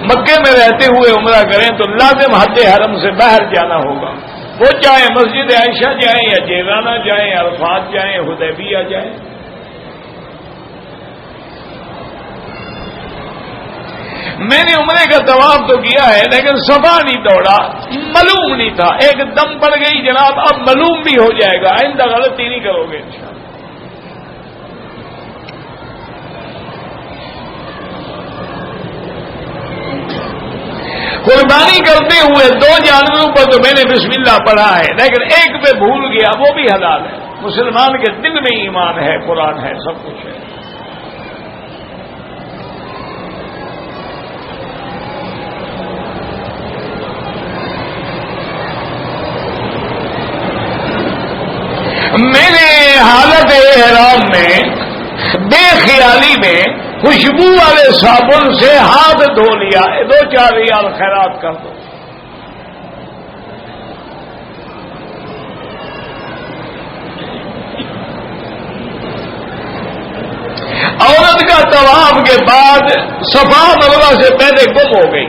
مکے میں رہتے ہوئے عمرہ کریں تو لازم حد حرم سے باہر جانا ہوگا. وہ چاہے مسجد عائشہ جائیں یا جیرانہ جائیں، عرفات جائیں، حدیبیہ جائیں. میں نے عمرے کا طواف تو کیا ہے لیکن صفا نہیں دوڑا، معلوم نہیں تھا. ایک دم پڑ گئی جناب، اب معلوم بھی ہو جائے گا، آئندہ غلطی نہیں کرو گے انشاءاللہ. قربانی کرتے ہوئے 2 جانوروں پر تو میں نے بسم اللہ پڑھا ہے، لیکن ایک پہ بھول گیا، وہ بھی حلال ہے. مسلمان کے دل میں ایمان ہے، قرآن ہے، سب کچھ ہے. میں نے حالت احرام میں بے خیالی میں خوشبو والے صابن سے ہاتھ دھو لیا. 2-4 ریال خیرات کر دو. عورت کا طواف کے بعد صفا مروا سے پہلے گم ہو گئی،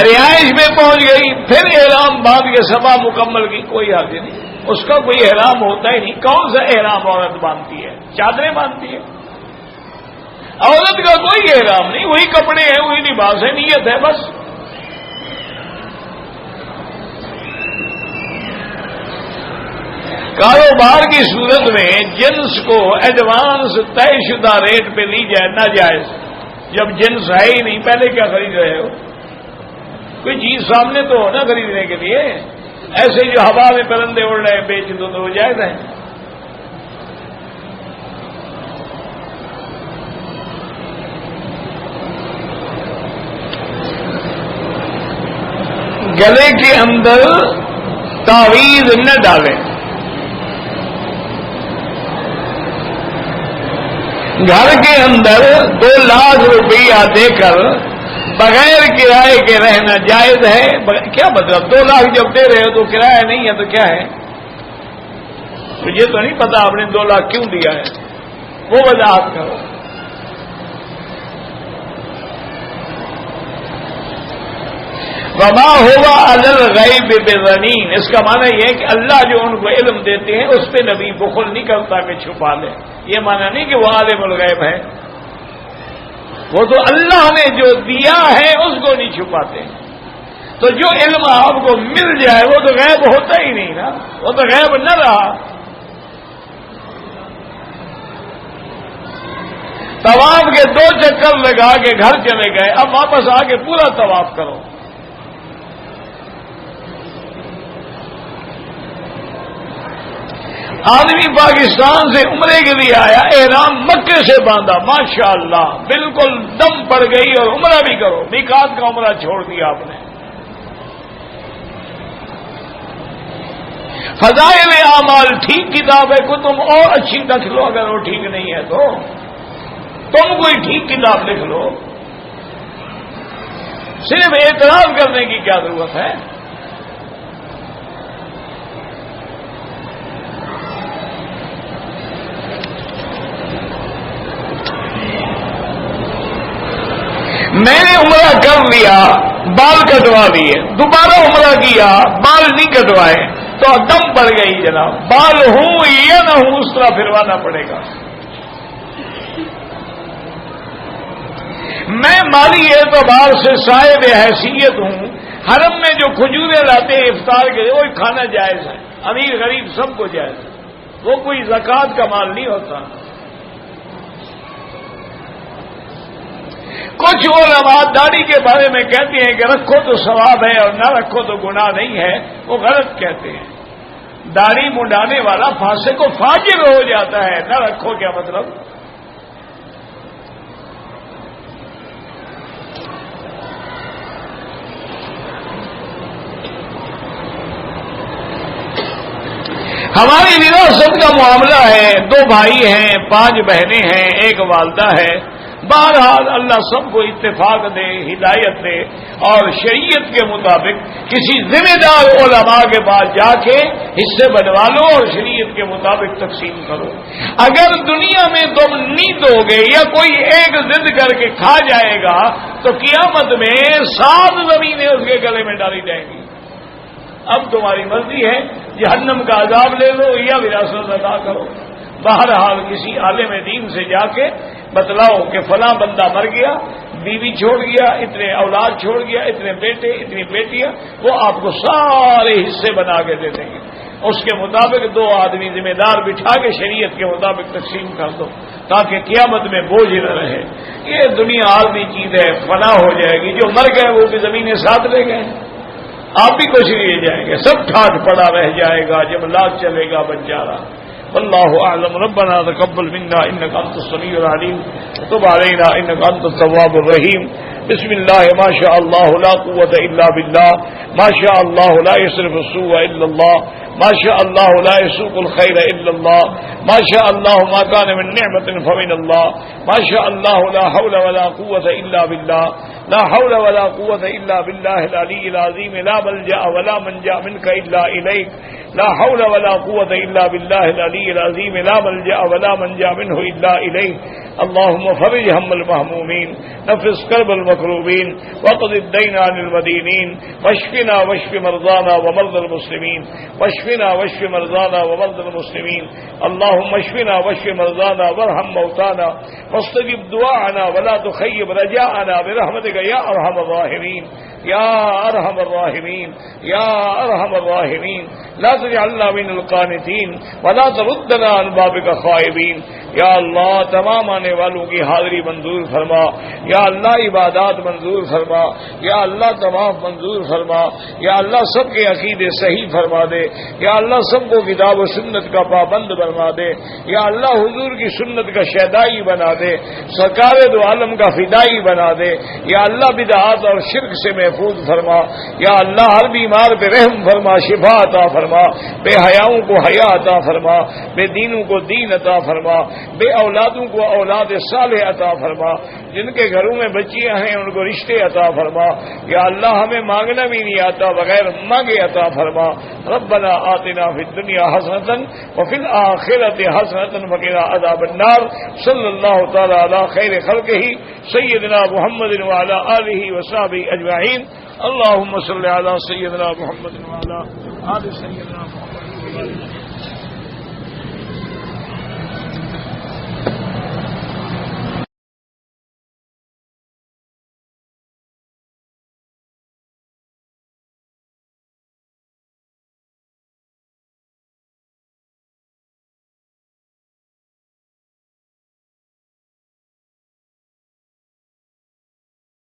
رہائش میں پہنچ گئی، پھر احرام باندھ کے صفا مکمل کی، کوئی حرج نہیں. اس کا کوئی احرام ہوتا ہی نہیں. کون سا احرام عورت باندھتی ہے؟ چادریں باندھتی ہے. عورت کا کوئی احرام نہیں، وہی کپڑے ہیں، وہی لباس ہے، نیت ہے بس. کاروبار کی صورت میں جنس کو ایڈوانس طے شدہ ریٹ پہ لی جائے ناجائز. جب جنس ہے ہی نہیں، پہلے کیا خرید رہے ہو؟ کوئی چیز سامنے تو ہو نا خریدنے کے لیے. ایسے جو ہوا میں پرندے اڑ رہے ہیں بیچ دو تو ہو جائز ہے. گلے کے اندر تعویذ نہ ڈالیں. گھر کے اندر 2 لاکھ روپیہ دے کر بغیر کرائے کے رہنا جائز ہے؟ کیا مطلب 2 لاکھ جب دے رہے ہو تو کرایہ نہیں ہے تو کیا ہے؟ مجھے تو نہیں پتا آپ نے 2 لاکھ کیوں دیا ہے، وہ وضاحت کرو. وما ہوا علی الغیب بظنین، اس کا معنی یہ ہے کہ اللہ جو ان کو علم دیتے ہیں اس پہ نبی بخل نہیں کرتا کہ چھپا لے. یہ معنی نہیں کہ وہ عالم الغیب ہے، وہ تو اللہ نے جو دیا ہے اس کو نہیں چھپاتے. تو جو علم آپ کو مل جائے وہ تو غیب ہوتا ہی نہیں نا، وہ تو غیب نہ رہا. طواف کے 2 چکر لگا کے گھر چلے گئے، اب واپس آ کے پورا طواف کرو. آدمی پاکستان سے عمرے کے لیے آیا، احرام مکے سے باندھا، ماشاءاللہ بالکل دم پڑ گئی، اور عمرہ بھی کرو. میقات کا عمرہ چھوڑ دیا آپ نے. فضائل اعمال ٹھیک کتاب ہے، کو تم اور اچھی لکھ لو. اگر وہ ٹھیک نہیں ہے تو تم کوئی ٹھیک کتاب لکھ لو. صرف اعتراض کرنے کی کیا ضرورت ہے؟ میں نے عمرہ کر لیا، بال کٹوا لیے، دوبارہ عمرہ کیا، بال نہیں کٹوائے تو دم پڑ گئی جناب. بال ہوں یا نہ ہوں اس طرح پھروانا پڑے گا. میں مالی اعتبار سے صاحب حیثیت ہوں. حرم میں جو کھجوریں لاتے ہیں افطار کے لیے وہ کھانا جائز ہے، امیر غریب سب کو جائز ہے. وہ کوئی زکوٰۃ کا مال نہیں ہوتا. کچھ علماء داڑھی کے بارے میں کہتے ہیں کہ رکھو تو ثواب ہے اور نہ رکھو تو گناہ نہیں ہے. وہ غلط کہتے ہیں. داڑھی منڈانے والا فاسق و فاجر ہو جاتا ہے، نہ رکھو کیا مطلب؟ ہماری وراثت کا معاملہ ہے. 2 بھائی ہیں، 5 بہنیں ہیں، 1 والدہ ہے. بہرحال اللہ سب کو اتفاق دے، ہدایت دے، اور شریعت کے مطابق کسی ذمہ دار علماء کے پاس جا کے حصے بنوا لو اور شریعت کے مطابق تقسیم کرو۔ اگر دنیا میں تم نہیں دو گے یا کوئی ایک ضد کر کے کھا جائے گا تو قیامت میں 7 زمینیں اس کے گلے میں ڈالی جائیں گی۔ اب تمہاری مرضی ہے جہنم کا عذاب لے لو یا وراثت ادا کرو۔ بہرحال کسی عالم دین سے جا کے بتلاؤ کہ فلاں بندہ مر گیا، بیوی چھوڑ گیا، اتنے اولاد چھوڑ گیا، اتنے بیٹے، اتنی بیٹیاں، وہ آپ کو سارے حصے بنا کے دے دیں گے۔ اس کے مطابق 2 آدمی ذمہ دار بٹھا کے شریعت کے مطابق تقسیم کر دو تاکہ قیامت میں بوجھ نہ رہے۔ یہ دنیا عالمی چیز ہے، فنا ہو جائے گی، جو مر گئے وہ بھی زمینیں ساتھ لے گئے، آپ بھی کچھ لیے جائیں گے، سب ٹھاٹ پڑا رہ جائے گا جب لاکھ چلے گا بنجارا۔ واللہ اعلم۔ ربنا تقبل منا انك انت السميع العليم وتب علينا انك انت التواب الرحيم۔ بسم الله ما شاء الله لا قوة الا بالله، ما شاء الله لا يصرف السوء الا الله، ما شاء الله لا يسوق الخير الا الله، ما شاء الله ما كان من نعمة فمن الله، ما شاء الله لا حول ولا قوة الا بالله، لا حول ولا قوة الا بالله العلي العظيم، لا ملجأ ولا منجا منك الا اليك، لا حول ولا قوة الا بالله العلي العظيم، لا ملجأ ولا منجا منه الا اليك۔ اللهم فرج هم المهمومين، نفس كرب المكروبين، واقض الدين عن المدينين، واشفنا واشف مرضانا ومرضى المسلمين، واشفنا واشف مرضانا ومرضى المسلمين، اللهم اشفنا واشف مرضانا وارحم موتانا واستجب دعاءنا ولا تخيب رجاءنا برحمتك يا ارحم الراحمين، یا ارحم الراحمین، یا ارحم الراحمین، لا تجعلنا من القانتین ولا تردنا عن بابک خائبین۔ یا اللہ تمام آنے والوں کی حاضری منظور فرما، یا اللہ عبادات منظور فرما، یا اللہ طواف منظور فرما، یا اللہ سب کے عقیدے صحیح فرما دے، یا اللہ سب کو کتاب و سنت کا پابند بنوا دے، یا اللہ حضور کی سنت کا شیدائی بنا دے، سرکار دو عالم کا فدائی بنا دے، یا اللہ بدعات اور شرک سے محفوظ فرما، یا اللہ ہر بیمار پہ رحم فرما، شفا عطا فرما، بے حیاؤں کو حیا عطا فرما، بے دینوں کو دین عطا فرما، بے اولادوں کو اولاد صالح عطا فرما، جن کے گھروں میں بچیاں ہیں ان کو رشتے عطا فرما، یا اللہ ہمیں مانگنا بھی نہیں آتا بغیر مانگے عطا فرما۔ ربنا آتنا فی الدنیا حسنۃ وفی الآخرۃ حسنۃ وقنا عذاب النار۔ صلی اللہ تعالی علی خیر خلقہ سیدنا محمد وعلی آلہ وصحبہ اجمعین۔ اللهم صل علی سیدنا محمد وعلی آل سیدنا محمد۔